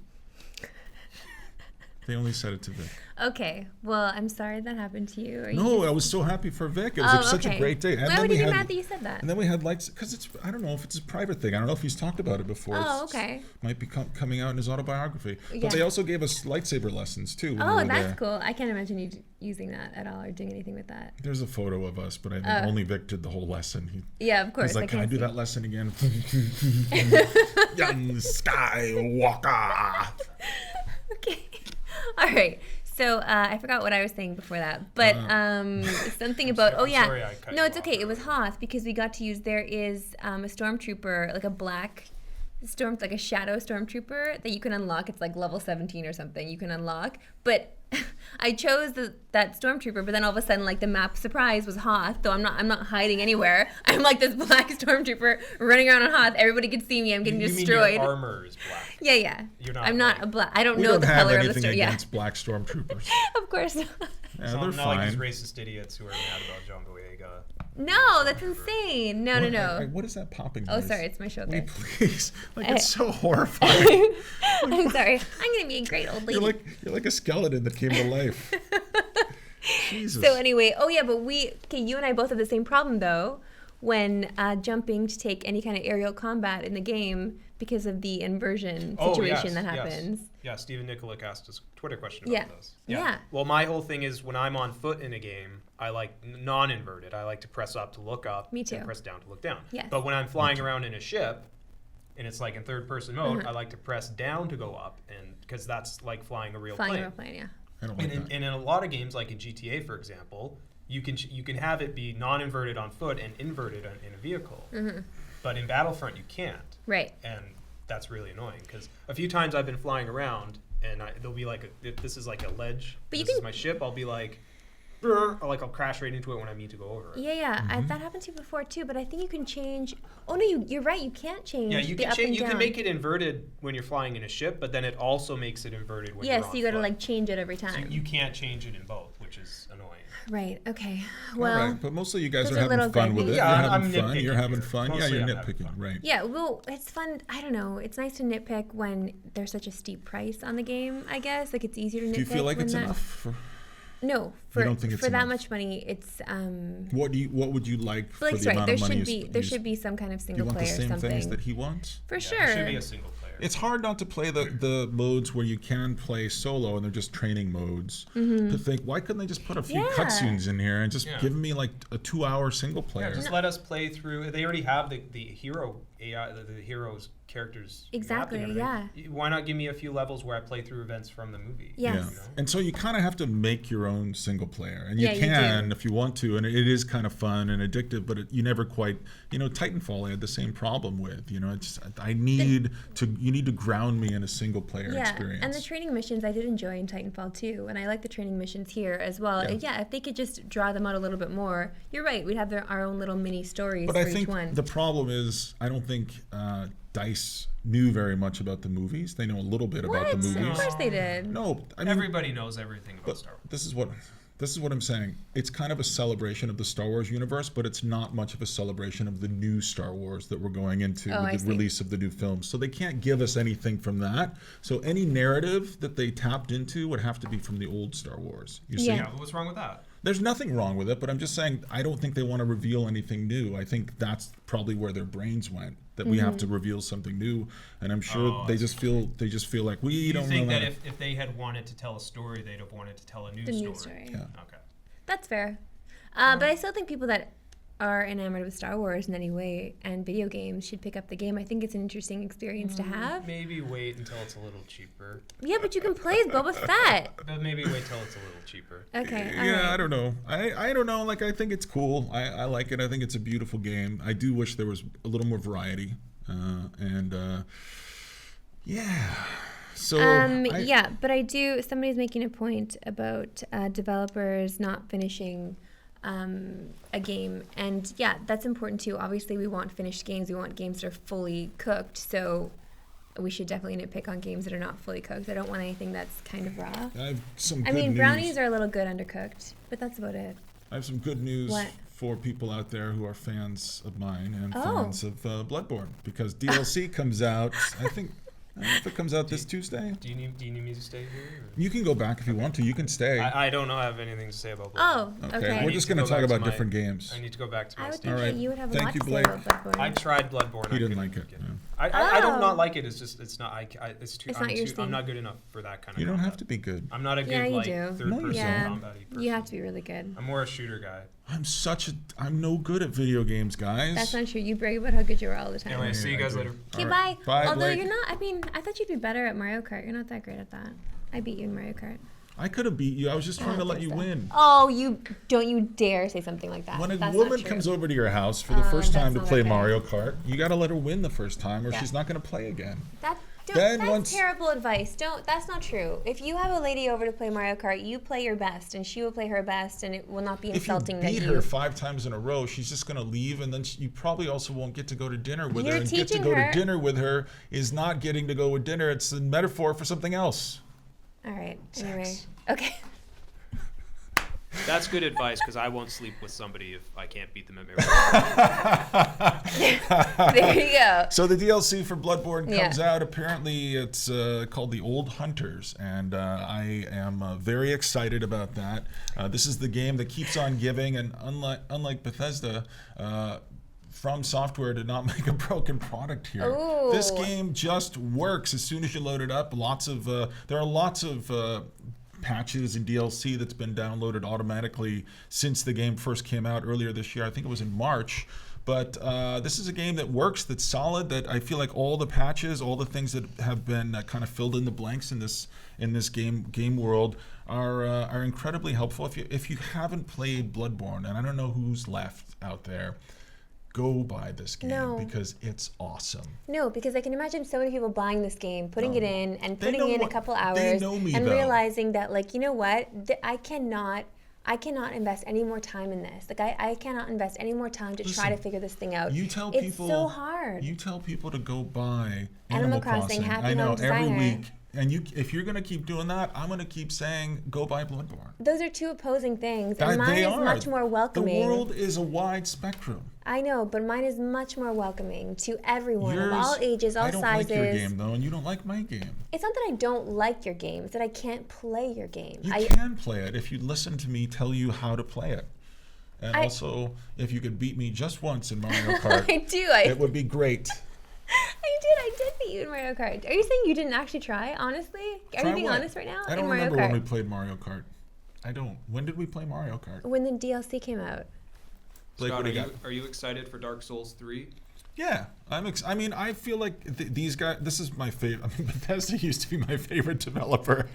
They only said it to Vic. Okay. Well, I'm sorry that happened to you. I was so happy for Vic. It was such a great day. And Why would you be mad that you said that? And then we had lights, because I don't know if it's a private thing. I don't know if he's talked about it before. Oh, okay. Might be coming out in his autobiography. But they also gave us lightsaber lessons, too. Oh, that's cool. I can't imagine you using that at all or doing anything with that. There's a photo of us, but I think only Vic did the whole lesson. Of course. He's like, "Can I do that lesson again?" Young Skywalker. Okay. All right. So I forgot what I was saying before that, but something about sorry I cut you it's off. okay. It was Hoth because we got to use there is a stormtrooper, like a black like a shadow stormtrooper that you can unlock. It's like level 17 or something you can unlock, but I chose that stormtrooper, but then all of a sudden like the map surprise was Hoth, though I'm not hiding anywhere. I'm like this black stormtrooper running around on Hoth. Everybody can see me. I'm getting destroyed. Mean your armor is black. Yeah. I'm not a black. I don't We know don't the have color of the anything stormtrooper. against black stormtroopers. Of course not. Yeah, So they're not fine. like these racist idiots who are mad about John Boyega. No, that's insane. No. What is that popping Oh, noise? sorry, it's my shoulder. Will you please? It's so horrifying. I'm sorry. I'm gonna be a great old lady. You're like a skeleton that came to life. Jesus. So anyway, but you and I both have the same problem though, when jumping to take any kind of aerial combat in the game because of the inversion situation that happens. Yeah, Stephen Nikolic asked us a Twitter question about this. Yeah. Well, my whole thing is when I'm on foot in a game, I like non-inverted. I like to press up to look up. Me too. And press down to look down. Yes. But when I'm flying around in a ship, and it's like in third-person mode, I like to press down to go up, and because that's like flying a real plane. Flying a real plane, yeah. I don't like that. And in a lot of games, like in GTA, for example, you can have it be non-inverted on foot and inverted in a vehicle. Mm-hmm. But in Battlefront, you can't. Right. And that's really annoying because a few times I've been flying around and there'll be like if this is like a ledge, But this is my ship, I'll be like, or like I'll crash right into it when I mean to go over it. Yeah. That happened to you before too, but I think you can change. Oh no, you're right. You can't change. Yeah, you the can up change. and You can down. make it inverted when you're flying in a ship, but then it also makes it inverted when you're on so you got to foot. like change it every time. So you can't change it in both, which is annoying. Right. Okay. Well. All right, but mostly you guys those are are having little fun with it. gripey. You're Yeah, having I'm fun. You're nitpicking having here. fun. Yeah, Mostly you're I'm having nitpicking. fun. Right. Yeah, well, it's fun. I don't know. It's nice to nitpick when there's such a steep price on the game, I guess. Like, it's easier to nitpick. Do you feel like when it's that... enough? For, No. You don't think it's for that enough? much money, it's... what would you like for Blake's the right. amount There of money? there should be some kind of you single want the player same something. things that he wants? For Yeah, sure. There should be a single player. It's hard not to play the modes where you can play solo and they're just training modes. To think, why couldn't they just put a few Yeah. cutscenes in here and just Yeah. give me like a 2-hour single player? Yeah, just let us play through. They already have the hero AI, the hero's characters. Exactly, mapped and everything. Why not give me a few levels where I play through events from the movie? Yes. Yeah. And so you kind of have to make your own single player, and you Yeah, you can do. if you want to, and it is kind of fun and addictive. But you never quite, Titanfall I had the same problem with. It's you need to ground me in a single player experience. And the training missions I did enjoy in Titanfall too, and I like the training missions here as well. Yeah. And yeah, if they could just draw them out a little bit more, you're right. We'd have our own little mini stories But for I think each one. the problem is I don't think DICE knew very much about the movies. They know a little bit about the What? movies. Of course they did. No, I mean, Everybody knows everything about but Star Wars. this is what I'm saying. It's kind of a celebration of the Star Wars universe, but it's not much of a celebration of the new Star Wars that we're going into Oh, I with the see. release of the new films. So they can't give us anything from that. So any narrative that they tapped into would have to be from the old Star Wars. You see? Yeah. Yeah, but what's wrong with that? There's nothing wrong with it, but I'm just saying I don't think they want to reveal anything new. I think that's probably where their brains went. That we have to reveal something new, and I'm sure Oh, they just feel like we You don't think know that if they had wanted to tell a story, they'd have wanted to tell a new The story. new story. Yeah. Okay. That's fair. But I still think people that are enamored with Star Wars in any way and video games should pick up the game. I think it's an interesting experience to have. Maybe wait until it's a little cheaper. Yeah, but you can play as Boba Fett. But maybe wait till it's a little cheaper. Okay. all Yeah, right. I don't know. I don't know. Like, I think it's cool. I like it. I think it's a beautiful game. I do wish there was a little more variety. Yeah. So. Yeah, but I do. Somebody's making a point about developers not finishing a game, and yeah, that's important too. Obviously, we want finished games. We want games that are fully cooked. So we should definitely nitpick on games that are not fully cooked. I don't want anything that's kind of raw. I have some I good mean, news. brownies are a little good undercooked, but that's about it. I have some good news What? for people out there who are fans of mine and Oh. fans of Bloodborne, because DLC comes out. I don't know if it comes out this Tuesday. Do you need me to stay here? You can go back if you want to. You can stay. I don't know. I have anything to say about Oh, Bloodborne. okay. We're I just need going to to go talk back to about my- different games. I need to go back to my I would stage. think All right. that you would have a Thank lot you, to say Blake. about Bloodborne. I tried Bloodborne. He I didn't couldn't like it. get no. I don't Oh. not like it. It's just it's not. It's too. It's not your I'm thing. not good enough for that kind of. You don't combat. have to be good. I'm not a good Yeah, you like do. third No, you person yeah, combat-y person. you have to be really good. I'm more a shooter guy. I'm no good at video games, guys. That's not true. You brag about how good you are all the time. Anyway, see you I guys do. later. Okay, All bye. right. Bye, Although Blake. you're not, I thought you'd be better at Mario Kart. You're not that great at that. I beat you in Mario Kart. I could have beat you. I was just trying to let you win. Oh, don't you dare say something like that. When a That's woman not true. comes over to your house for the first time to that's not play okay. Mario Kart, you got to let her win the first time, or Yeah. she's not going to play again. That's once- terrible advice. That's not true. If you have a lady over to play Mario Kart, you play your best, and she will play her best, and it will not be If you insulting that beat you. her 5 times in a row, she's just going to leave, and then you probably also won't get to go to dinner with her. You're And get to teaching go her- to dinner with her is not getting to go with dinner. It's a metaphor for something else. All right. Anyway. Okay. That's good advice because I won't sleep with somebody if I can't beat them at Mario. There you go. So the DLC for Bloodborne comes Yeah. out. Apparently, it's called The Old Hunters, and I am very excited about that. This is the game that keeps on giving, and unlike Bethesda, From Software did not make a broken product here. Ooh. This game just works as soon as you load it up. There are lots of patches and DLC that's been downloaded automatically since the game first came out earlier this year. I think it was in March. But this is a game that works, that's solid, that I feel like all the patches, all the things that have been kind of filled in the blanks in this game world are incredibly helpful. If you haven't played Bloodborne, and I don't know who's left out there, go buy this game because it's awesome. No, because I can imagine so many people buying this game, putting it in, and They putting know in a what- couple they hours, know me, and though. realizing that, like, you know what, I cannot invest any more time in this. Like, I cannot invest any more time to try to figure this thing out. You tell it's people so hard. You tell people to go buy Animal Crossing, Happy I know Home Designer. every week And if you're going to keep doing that, I'm going to keep saying go buy Bloodborne. Those are two opposing things, and mine is much more welcoming. The world is a wide spectrum. I know, but mine is much more welcoming to everyone of all ages, all sizes. I don't like your game, though, and you don't like my game. It's not that I don't like your game. It's that I can't play your game. You can play it if you listen to me tell you how to play it. And also, if you could beat me just once in Mario Kart, it would be great. I did beat you in Mario Kart. Are you saying you didn't actually try, honestly? Are you being honest right now? I don't remember when we played Mario Kart. I don't. When did we play Mario Kart? When the DLC came out. Scott, are you excited for Dark Souls 3? Yeah, I feel like these guys. This is my favorite. Bethesda used to be my favorite developer.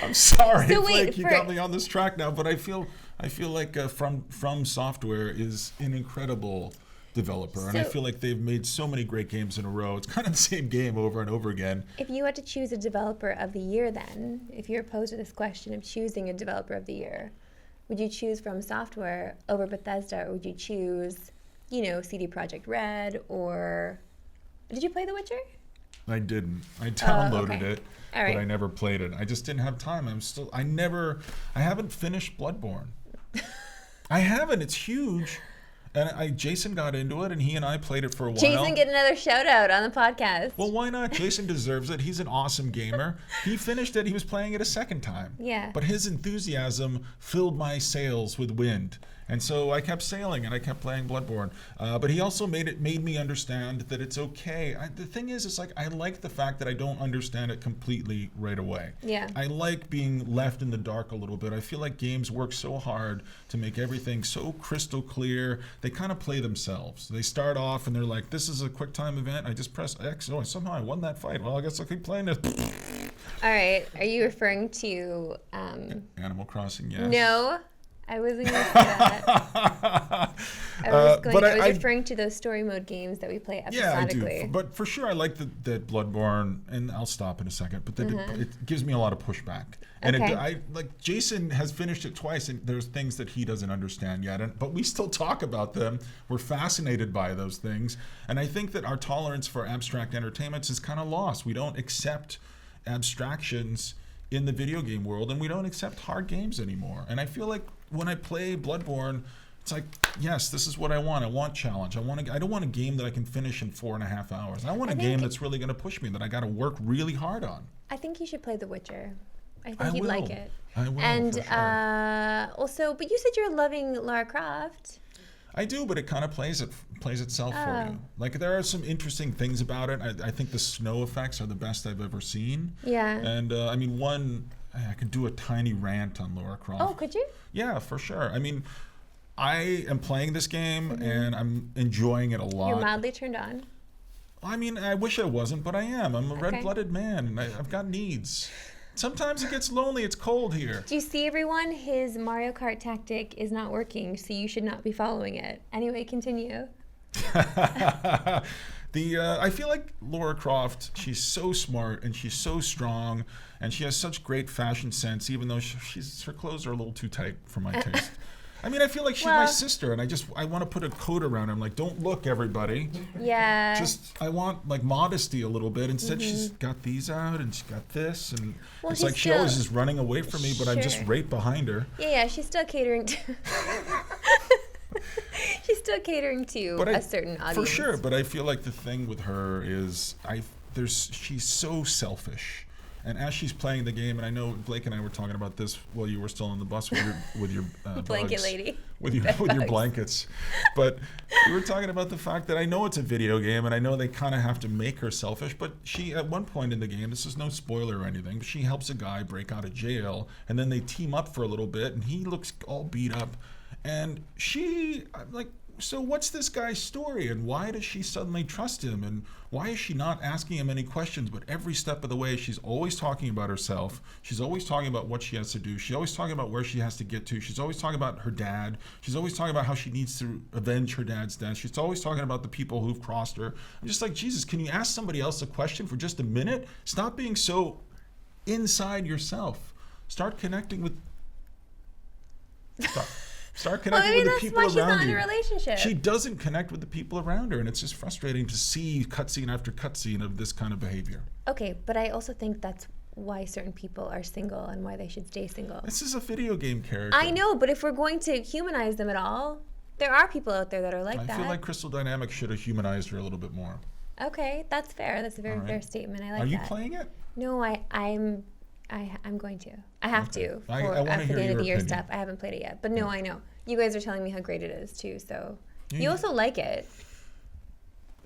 I'm sorry, so Blake, you got me on this track now. But I feel like From Software is an incredible developer, and I feel like they've made so many great games in a row. It's kind of the same game over and over again. If you had to choose a developer of the year, then, if you're posed with this question of choosing a developer of the year, would you choose From Software over Bethesda, or would you choose, CD Projekt Red, or did you play The Witcher? I didn't. I downloaded it, All right. but I never played it. I just didn't have time. I haven't finished Bloodborne. I haven't. It's huge. And Jason got into it, and he and I played it for a while. Jason, get another shout out on the podcast. Well, why not? Jason deserves it. He's an awesome gamer. He finished it. He was playing it a second time. Yeah. But his enthusiasm filled my sails with wind. And so I kept sailing, and I kept playing Bloodborne. But he also made me understand that it's okay. The thing is, it's like I like the fact that I don't understand it completely right away. Yeah. I like being left in the dark a little bit. I feel like games work so hard to make everything so crystal clear. They kind of play themselves. They start off, and they're like, this is a quick time event. I just press X. Oh, somehow I won that fight. Well, I guess I'll keep playing this. All right. Are you referring to... Animal Crossing, yes. No. I wasn't going to say that. I was referring to those story mode games that we play episodically. Yeah, I do. But for sure, I like the Bloodborne, and I'll stop in a second. But it gives me a lot of pushback. And like Jason has finished it twice, and there's things that he doesn't understand yet. But we still talk about them. We're fascinated by those things. And I think that our tolerance for abstract entertainments is kind of lost. We don't accept abstractions in the video game world, and we don't accept hard games anymore. And I feel like when I play Bloodborne, it's like, yes, this is what I want. I want challenge. I don't want a game that I can finish in 4.5 hours. I want a game that's really going to push me, that I got to work really hard on. I think you should play The Witcher. I think you'd like it. I will. And for sure. Also, but you said you're loving Lara Croft. I do, but it kind of plays itself for you. Like, there are some interesting things about it. I think the snow effects are the best I've ever seen. Yeah. And I could do a tiny rant on Lara Croft. Oh, could you? Yeah, for sure. I mean, I am playing this game and I'm enjoying it a lot. You're mildly turned on. I mean, I wish I wasn't, but I am. I'm a red-blooded man, and I've got needs. Sometimes it gets lonely. It's cold here. Do you see, everyone? His Mario Kart tactic is not working, so you should not be following it. Anyway, continue. I feel like Lara Croft, she's so smart and she's so strong and she has such great fashion sense, even though her clothes are a little too tight for my taste. I mean, I feel like she's my sister, and I want to put a coat around her. I'm like, don't look, everybody. Yeah. I want like modesty a little bit. Instead, she's got these out, and she's got this, and it's like she always is running away from me, but I'm just right behind her. Yeah, she's still catering to. She's still catering to a certain audience. For sure, but I feel like the thing with her is she's so selfish. And as she's playing the game, and I know Blake and I were talking about this while you were still on the bus with your blanket bugs, lady, with your blankets, but we were talking about the fact that I know it's a video game, and I know they kind of have to make her selfish. But she, at one point in the game, this is no spoiler or anything, but she helps a guy break out of jail, and then they team up for a little bit, and he looks all beat up, and I'm like, so what's this guy's story, and why does she suddenly trust him, and why is she not asking him any questions? But every step of the way, she's always talking about herself. She's always talking about what she has to do. She's always talking about where she has to get to. She's always talking about her dad. She's always talking about how she needs to avenge her dad's death. She's always talking about the people who've crossed her. I'm just like, Jesus, can you ask somebody else a question for just a minute? Stop being so inside yourself. Start connecting with... Start connecting with the people around you. Maybe that's why she's not in a relationship. She doesn't connect with the people around her, and it's just frustrating to see cutscene after cutscene of this kind of behavior. Okay, but I also think that's why certain people are single and why they should stay single. This is a video game character. I know, but if we're going to humanize them at all, there are people out there that are like that. I feel like Crystal Dynamics should have humanized her a little bit more. Okay, that's fair. That's a very fair statement. I like that. Are you playing it? No, I'm going to. I have to for I want to hear the end of your the year opinion. stuff. I haven't played it yet, but no, I know. You guys are telling me how great it is too, so you also like it.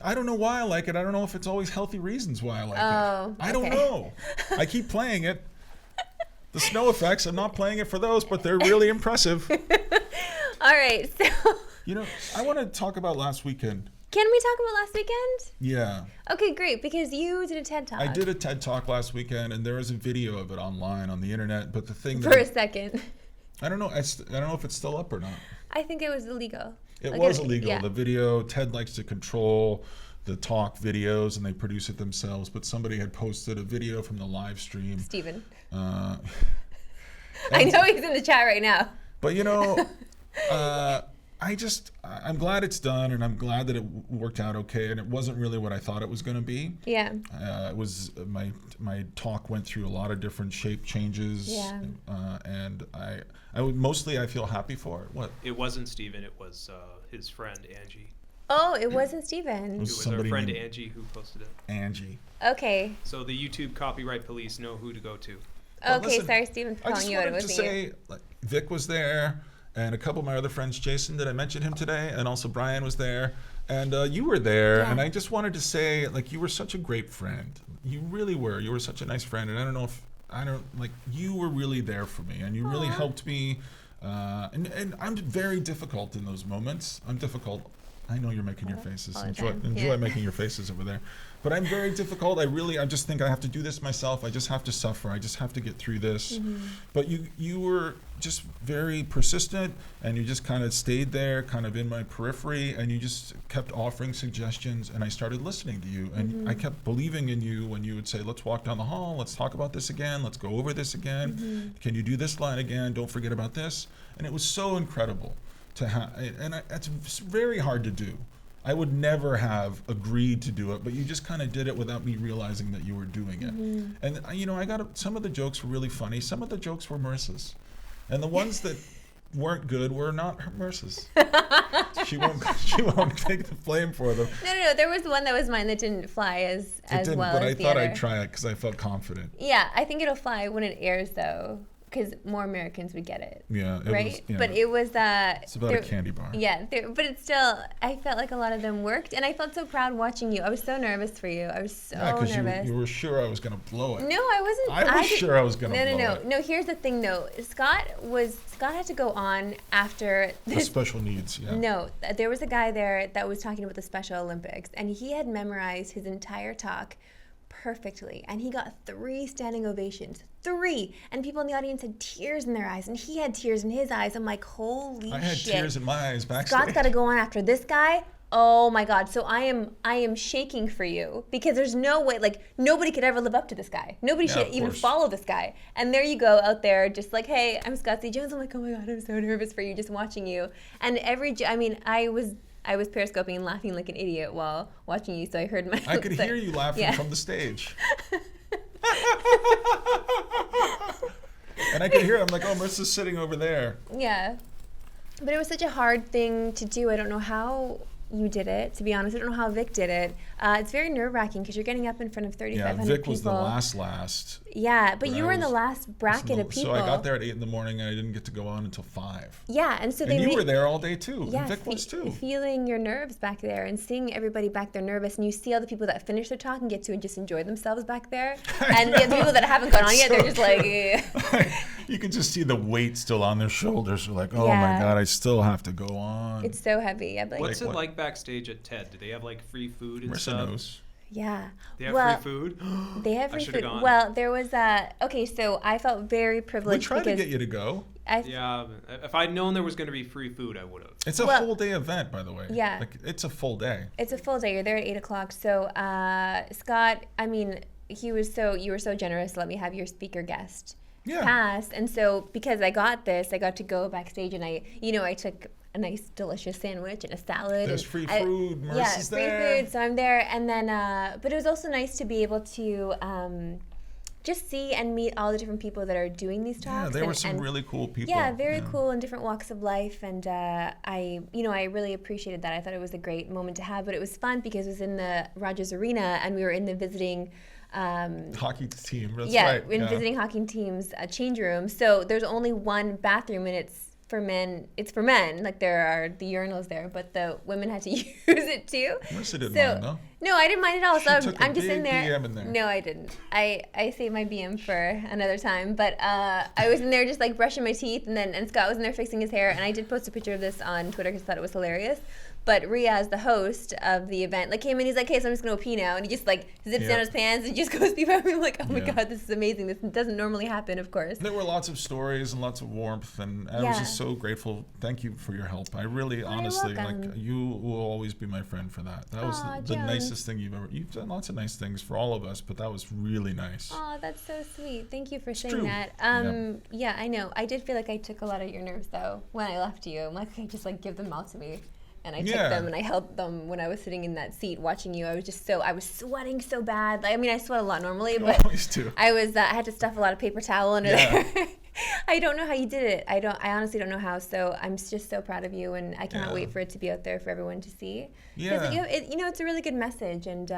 I don't know why I like it. I don't know if it's always healthy reasons why I like it. I don't know. I keep playing it. The snow effects, I'm not playing it for those, but they're really impressive. All right, so. You know, I want to talk about last weekend. Can we talk about last weekend? Yeah. Okay, great, because you did a TED Talk. I did a TED Talk last weekend, and there is a video of it online on the internet, but the thing For a second. I don't know. I don't know if it's still up or not. I think it was illegal. It was illegal. Yeah. The video, TED likes to control the talk videos, and they produce it themselves. But somebody had posted a video from the live stream. Steven. I know he's in the chat right now. But, you know, I'm glad it's done, and I'm glad that it worked out okay, and it wasn't really what I thought it was going to be. Yeah. It was my talk went through a lot of different shape changes. Yeah. And I would mostly I feel happy for it. What? It wasn't Steven, it was his friend Angie. Oh, it wasn't Steven. It was our friend Angie who posted it. Angie. Okay. So the YouTube copyright police know who to go to. Okay, listen, sorry, Steven's calling you out. It wasn't you. I just wanted to say, like, Vic was there, and a couple of my other friends, Jason, did I mention him today? And also Brian was there, and you were there, and I just wanted to say, like, you were such a great friend. You really were. You were such a nice friend, and you were really there for me, and you really helped me. And I'm very difficult in those moments. I'm difficult. I know you're making your faces. Enjoy making your faces over there. But I'm very difficult. I just think I have to do this myself. I just have to suffer. I just have to get through this. Mm-hmm. But you were just very persistent, and you just kind of stayed there, kind of in my periphery, and you just kept offering suggestions, and I started listening to you. And I kept believing in you when you would say, let's walk down the hall, let's talk about this again, let's go over this again. Mm-hmm. Can you do this line again? Don't forget about this. And it was so incredible to have, and it's very hard to do. I would never have agreed to do it, but you just kind of did it without me realizing that you were doing it. Mm-hmm. And you know, some of the jokes were really funny. Some of the jokes were Marissa's, and the ones that weren't good were not Marissa's. She won't take the blame for them. No. There was one that was mine that didn't fly as well. But I thought I'd try it because I felt confident. Yeah, I think it'll fly when it airs though, because more Americans would get it. Yeah, right. But it was it's about a candy bar. Yeah, but it's still. I felt like a lot of them worked, and I felt so proud watching you. I was so nervous for you. I was so nervous. Yeah, because you were sure I was gonna blow it. No, I wasn't. I was sure I was gonna blow it. No. Here's the thing, though. Scott had to go on after the special needs. Yeah. No, there was a guy there that was talking about the Special Olympics, and he had memorized his entire talk perfectly, and he got 3 standing ovations. 3, and people in the audience had tears in their eyes, and he had tears in his eyes. I'm like, holy shit! I had tears in my eyes backstage. Scott's got to go on after this guy. Oh my God! So I am shaking for you, because there's no way, like, nobody could ever live up to this guy. Nobody should even follow this guy. And there you go out there, just like, hey, I'm Scott C. Jones. I'm like, oh my God, I'm so nervous for you, just watching you. And I was periscoping and laughing like an idiot while watching you, so I heard my. I could hear you laughing from the stage. And I could hear it. I'm like, oh, Marissa's sitting over there. Yeah. But it was such a hard thing to do. I don't know how you did it, to be honest. I don't know how Vic did it. It's very nerve-wracking because you're getting up in front of 3,500 people. Yeah, Vic was the last. Yeah, but you were in the last bracket of people. So I got there at 8 in the morning, and I didn't get to go on until 5. Yeah, and so you were there all day too. Yeah, and Vic was too. Feeling your nerves back there and seeing everybody back there nervous, and you see all the people that finish their talk and get to just enjoy themselves back there, and the people that haven't gone on yet, they're just like. You can just see the weight still on their shoulders. They're like, oh my God, I still have to go on. It's so heavy. What's it like backstage at TED? Do they have like free food and Marissa stuff? knows. Yeah. They have free food? They have free food. Gone. Well, there was okay, so I felt very privileged. We tried to get you to go. Yeah, if I'd known there was going to be free food, I would have. It's a full day event, by the way. Yeah. Like, it's a full day. It's a full day. You're there at 8 o'clock. So, Scott, I mean, you were so generous to let me have your speaker guest. passed. And so because I got this, I got to go backstage and I took a nice delicious sandwich and a salad. There's free food. Marissa's free food. So I'm there. And then, but it was also nice to be able to just see and meet all the different people that are doing these talks. Yeah, there were some really cool people. Yeah, very cool in different walks of life. And I really appreciated that. I thought it was a great moment to have. But it was fun because it was in the Rogers Arena and we were in the visiting hockey team. That's right. Yeah, in visiting hockey teams change room. So there's only one bathroom and it's for men. It's for men. Like there are the urinals there, but the women had to use it too. Marissa didn't mind though. No, I didn't mind at all. So I'm just in there. BM in there. No, I didn't. I saved my BM for another time. But I was in there just like brushing my teeth, and Scott was in there fixing his hair, and I did post a picture of this on Twitter because I thought it was hilarious. But Riaz, the host of the event, like came in. He's like, "Hey, so I'm just gonna pee now," and he just like zips down his pants and just goes before me. I'm like, "Oh my god, this is amazing! This doesn't normally happen, of course." There were lots of stories and lots of warmth, and I was just so grateful. Thank you for your help. I really, honestly, like you will always be my friend for that. That was the nicest thing you've ever. You've done lots of nice things for all of us, but that was really nice. Oh, that's so sweet. Thank you for saying that. Yeah. Yeah, I know. I did feel like I took a lot of your nerves though when I left you. I'm like, okay, just like give them all to me. And I took them and I held them when I was sitting in that seat watching you. I was sweating so bad. Like, I mean, I sweat a lot normally, but always do. I had to stuff a lot of paper towel under there. I don't know how you did it. I honestly don't know how. So I'm just so proud of you, and I cannot wait for it to be out there for everyone to see. Yeah. It's a really good message, and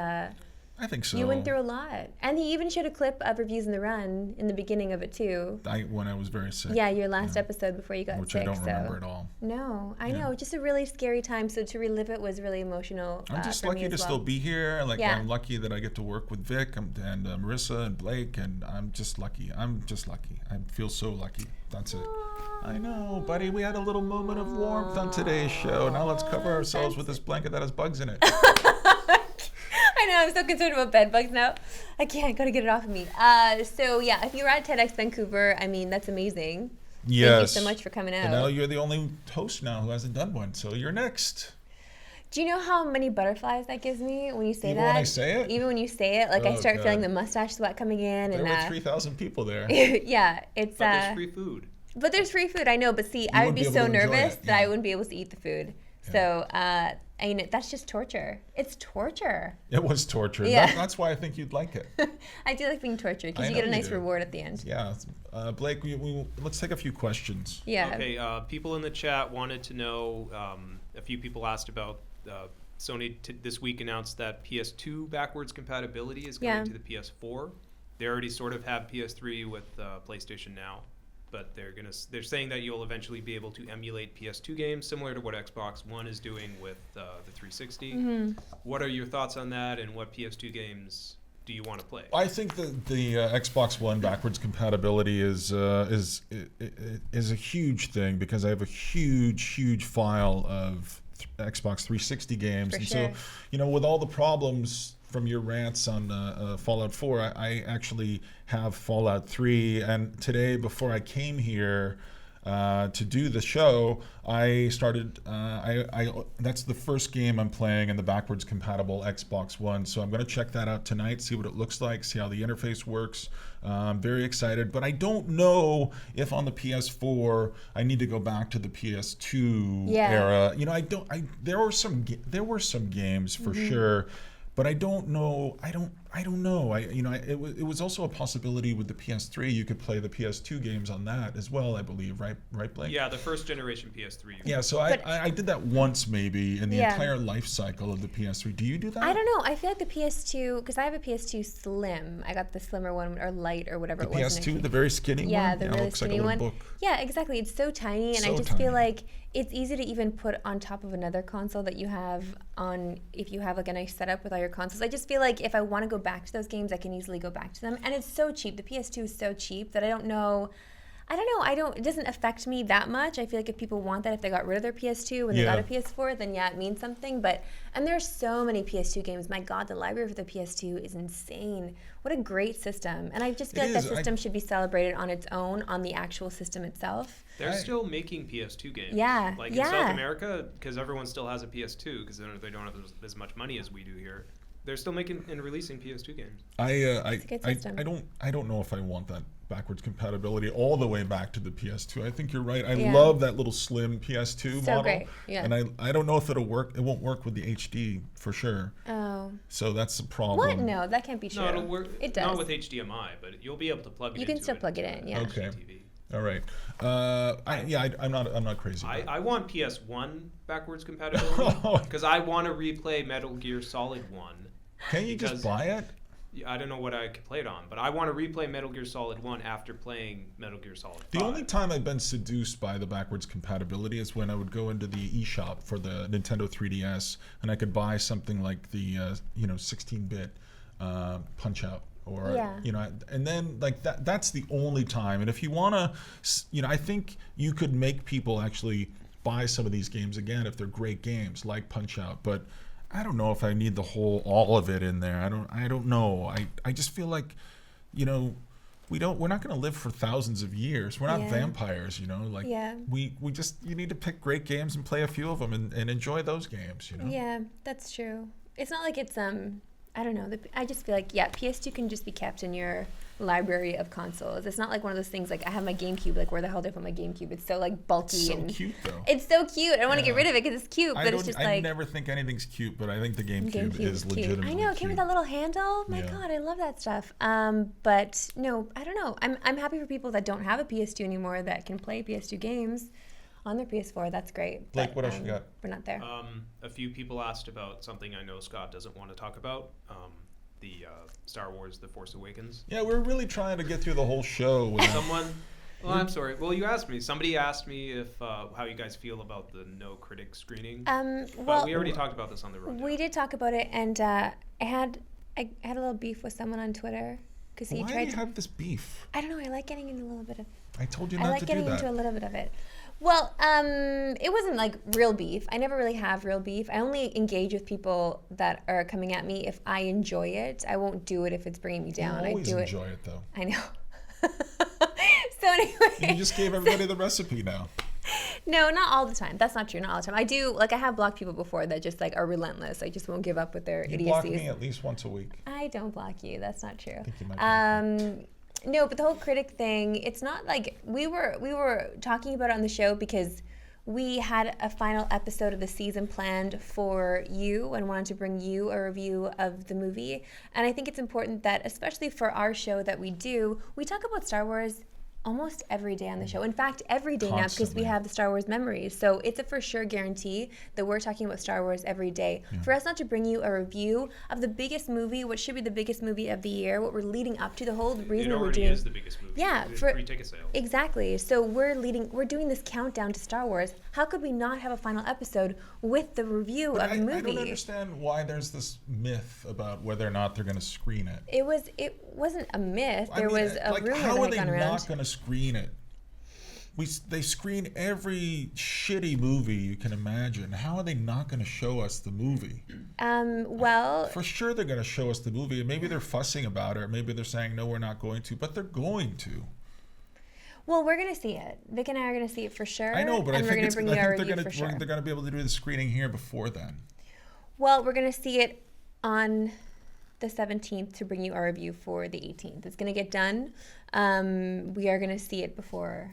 I think so. You went through a lot. And he even showed a clip of Reviews in the Run in the beginning of it, too. When I was very sick. Yeah, your last episode before you got Which sick. I don't remember at all. No, I know. Just a really scary time. So to relive it was really emotional. I'm just lucky to still be here. Like I'm lucky that I get to work with Vic and Marissa and Blake, and I'm just lucky. I feel so lucky. That's it. I know, buddy. We had a little moment of warmth on today's show. Now let's cover ourselves with this blanket that has bugs in it. I know, I'm so concerned about bed bugs now. I can't, gotta get it off of me. So yeah, if you were at TEDx Vancouver, I mean, that's amazing. Yes. Thank you so much for coming out. And now you're the only host now who hasn't done one, so you're next. Do you know how many butterflies that gives me when you say Even that? when I say it? Even when you say it, like I start feeling the mustache sweat coming in. There were 3,000 people there. Yeah, it's. But there's free food. But there's free food, I know. But see, I would be so nervous that I wouldn't be able to eat the food. So, that's just torture. It's torture. It was torture. Yeah. That's why I think you'd like it. I do like being tortured because you get a nice reward at the end. Yeah. Blake, let's take a few questions. Yeah. Okay. People in the chat wanted to know. A few people asked about Sony this week announced that PS2 backwards compatibility is coming to the PS4. They already sort of have PS3 with PlayStation Now. But they're saying that you'll eventually be able to emulate PS2 games similar to what Xbox One is doing with the 360. Mm-hmm. What are your thoughts on that, and what PS2 games do you want to play? I think that the Xbox One backwards compatibility is a huge thing because I have a huge file of Xbox 360 games, so with all the problems from your rants on Fallout 4, I actually have Fallout 3, and today before I came here to do the show, I started, that's the first game I'm playing in the backwards compatible Xbox One, so I'm going to check that out tonight, see what it looks like, see how the interface works. I'm very excited, but I don't know if on the PS4 I need to go back to the PS2 era. There were some games for sure. But I don't know. I don't know. It was also a possibility with the PS3. You could play the PS2 games on that as well, I believe. Right, Blake? Yeah, the first generation PS3. Yeah. So I did that once maybe in the entire life cycle of the PS3. Do you do that? I don't know. I feel like the PS2, because I have a PS2 Slim. I got the slimmer one or light or whatever it was. The PS2, the very skinny one. Yeah, the really looks skinny like a one. book. Yeah, exactly. It's so tiny, and I just feel like it's easy to even put on top of another console that you have on, if you have like a nice setup with all your consoles. I just feel like if I want to go back to those games, I can easily go back to them. And it's so cheap. The PS2 is so cheap that I don't know. It doesn't affect me that much. I feel like if people want that, if they got rid of their PS2 when they got a PS4, then it means something. And there's so many PS2 games. My God, the library for the PS2 is insane. What a great system. And I just feel like that system should be celebrated on its own, on the actual system itself. They're still making PS2 games. Yeah. Like in South America, because everyone still has a PS2, because they don't have as much money as we do here. They're still making and releasing PS2 games. I don't know if I want that backwards compatibility all the way back to the PS2. I think you're right. I love that little slim PS2 model. Great. Yeah. And I don't know if it'll work. It won't work with the HD for sure. Oh. So that's the problem. What? No, that can't be true. No, it'll work. It does. Not with HDMI, but you'll be able to plug it. You can still plug it in. Yeah. Okay. TV. All right. I'm not crazy. About I want PS1 backwards compatibility because I want to replay Metal Gear Solid 1. Can you just buy it? I don't know what I could play it on, but I want to replay Metal Gear Solid 1 after playing Metal Gear Solid 5. The only time I've been seduced by the backwards compatibility is when I would go into the eShop for the Nintendo 3DS and I could buy something like the 16-bit Punch-Out. Or and then like that's the only time. And if you want to, I think you could make people actually buy some of these games again if they're great games like Punch-Out. But I don't know if I need all of it in there. I don't know. I just feel like, we're not going to live for thousands of years. We're not vampires, you need to pick great games and play a few of them and enjoy those games, Yeah, that's true. It's not like it's I don't know. I just feel like, PS2 can just be kept in your library of consoles. It's not like one of those things like I have my GameCube. Like where the hell did I put my GameCube? It's so like bulky it's so and cute though. It's so cute. I don't want to get rid of it because it's cute. But it's just I like never think anything's cute, but I think the GameCube is cute. legitimately I know. It came with that little handle. My Yeah. God, I love that stuff. But no, I don't know. I'm happy for people that don't have a PS2 anymore that can play PS2 games on their PS4. That's great. Blake, but, what else you got? We're not there. A few people asked about something I know Scott doesn't want to talk about. The Star Wars: The Force Awakens. Yeah, we're really trying to get through the whole show. Well, I'm sorry. Well, you asked me. Somebody asked me if how you guys feel about the no critic screening. But we already talked about this on the road. We did talk about it, and I had a little beef with someone on Twitter because he Why tried do you to. have this beef? I don't know. I like getting into a little bit of. I told you I not like to do getting that. into a little bit of it. Well, it wasn't like real beef. I never really have real beef. I only engage with people that are coming at me if I enjoy it. I won't do it if it's bringing me down. You always I do enjoy it though. I know. So anyway. You just gave everybody the recipe now. No, not all the time. That's not true. Not all the time. I do, I have blocked people before that just are relentless. I just won't give up with their You idiocies. block me at least once a week. I don't block you. That's not true. I think you might block me. No, but the whole critic thing, it's not like we were talking about it on the show because we had a final episode of the season planned for you and wanted to bring you a review of the movie. And I think it's important that, especially for our show that we do, we talk about Star Wars almost every day on the show. In fact, every day now because we have the Star Wars memories. So it's a for sure guarantee that we're talking about Star Wars every day. Yeah. For us not to bring you a review of the biggest movie, what should be the biggest movie of the year, what we're leading up to, the whole reason we're doing. It already is the biggest movie. Yeah, for pre-ticket sales. Exactly. So we're doing this countdown to Star Wars. How could we not have a final episode with the review of the movie? I don't understand why there's this myth about whether or not they're going to screen it. It wasn't a myth. There was a rumor that had gone around. How are they not going to screen it? They screen every shitty movie you can imagine. How are they not going to show us the movie? Well, for sure they're going to show us the movie. And maybe they're fussing about it. Maybe they're saying no, we're not going to. But they're going to. Well, we're going to see it. Vic and I are going to see it for sure. I know, but I think they're going to be able to do the screening here before then. Well, we're going to see it on the 17th to bring you our review for the 18th. It's going to get done. We are going to see it before.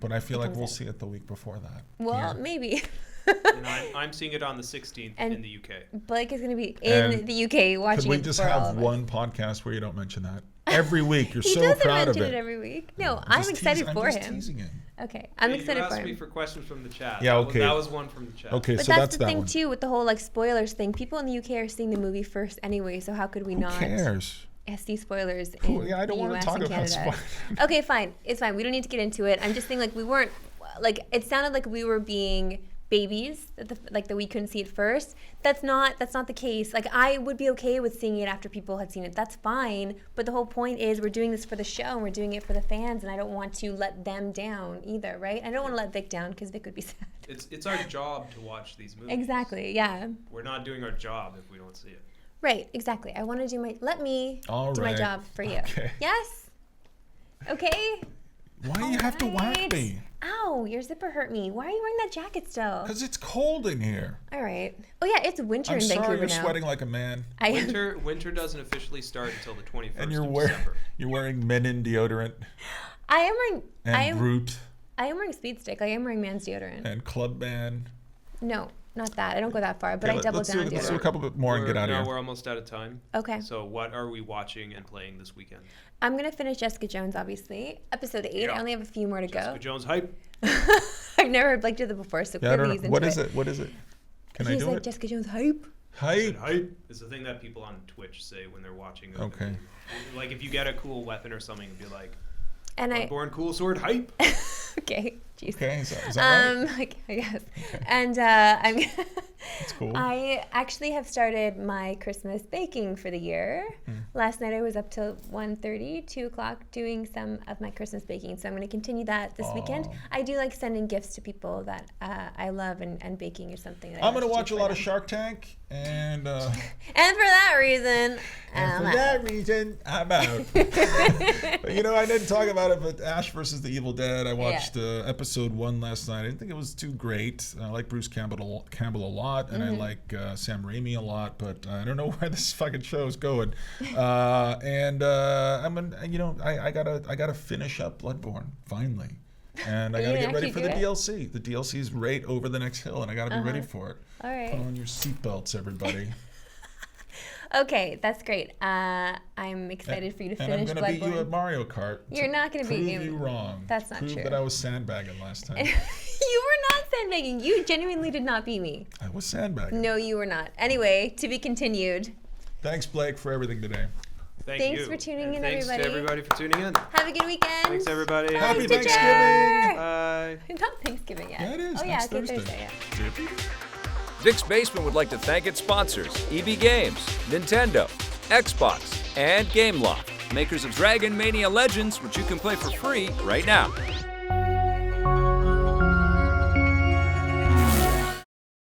But I feel like we'll see it the week before that. Well, maybe. And I'm seeing it on the 16th in the UK. Blake is going to be in the UK watching it. Could we just have one podcast where you don't mention that? Every week. You're so proud of it. He doesn't mention it every week. No, I'm excited for him. I'm just teasing him. Okay, I'm excited for him. You asked me for questions from the chat. Yeah, okay. That was one from the chat. Okay, but so that's the thing too with the whole spoilers thing. People in the UK are seeing the movie first anyway, so how could we not? Who cares? See spoilers in I don't the want US to talk and about Canada. spoilers. Okay, fine. It's fine. We don't need to get into it. I'm just saying we weren't it sounded like we were being babies, that we couldn't see it first. That's not the case. I would be okay with seeing it after people had seen it. That's fine. But the whole point is we're doing this for the show and we're doing it for the fans, and I don't want to let them down either, right? I don't want to let Vic down because Vic would be sad. It's our job to watch these movies. Exactly. Yeah. We're not doing our job if we don't see it. Right. Exactly. I want to do my job for you. Okay. Yes. Okay. Why do you have to whack me? Ow, your zipper hurt me. Why are you wearing that jacket still? Because it's cold in here. All right. Oh, yeah, it's winter in Vancouver now. I'm sorry you're sweating like a man. Winter doesn't officially start until the 21st And of December. You're wearing men in deodorant. I am wearing... And Root. I am wearing Speed Stick. I am wearing man's deodorant. And Club Band. No, not that. I don't go that far, but I double down deodorant. Let's do a couple bit more and get out of here. We're almost out of time. Okay. So what are we watching and playing this weekend? I'm going to finish Jessica Jones, obviously. Episode 8. Yeah. I only have a few more to go. Jessica Jones hype. I've never heard Blake do that before, so clearly he's into What is it? What is it? Can I do it? Jessica Jones hype. Hype. Hype is the thing that people on Twitch say when they're watching. Okay. Like if you get a cool weapon or something, it'd be like, and Bloodborne cool sword hype. Okay. Jeez. Okay. Is that right? Like, I guess. Okay. And I'm. That's cool. I actually have started my Christmas baking for the year. Last night I was up till 1:30, 2 o'clock doing some of my Christmas baking. So I'm going to continue that this weekend. I do like sending gifts to people that I love, and baking is something that I'm going to watch a lot of Shark Tank and. And for that reason. I'm out. But, I didn't talk about it, but Ash versus the Evil Dead. I watched episode 1 last night. I didn't think it was too great. I like Bruce Campbell a lot, and I like Sam Raimi a lot, but I don't know where this fucking show is going. I gotta finish up Bloodborne finally, and I gotta get ready for the DLC. The DLC is right over the next hill, and I gotta be ready for it. All right. Put on your seatbelts, everybody. Okay, that's great. I'm excited for you to finish Bloodborne. And I'm going to beat you at Mario Kart. You're not going to beat me. Prove you wrong. That's not true. Prove that I was sandbagging last time. You were not sandbagging. You genuinely did not beat me. I was sandbagging. No, you were not. Anyway, to be continued. Thanks, Blake, for everything today. Thanks for tuning in, thanks everybody. Thanks to everybody for tuning in. Have a good weekend. Thanks, everybody. Happy Thanksgiving. Bye. Not Thanksgiving yet. Yeah, it is. Oh, yeah, it's Thursday. Yeah. Vic's Basement would like to thank its sponsors, EB Games, Nintendo, Xbox, and Gameloft, makers of Dragon Mania Legends, which you can play for free right now.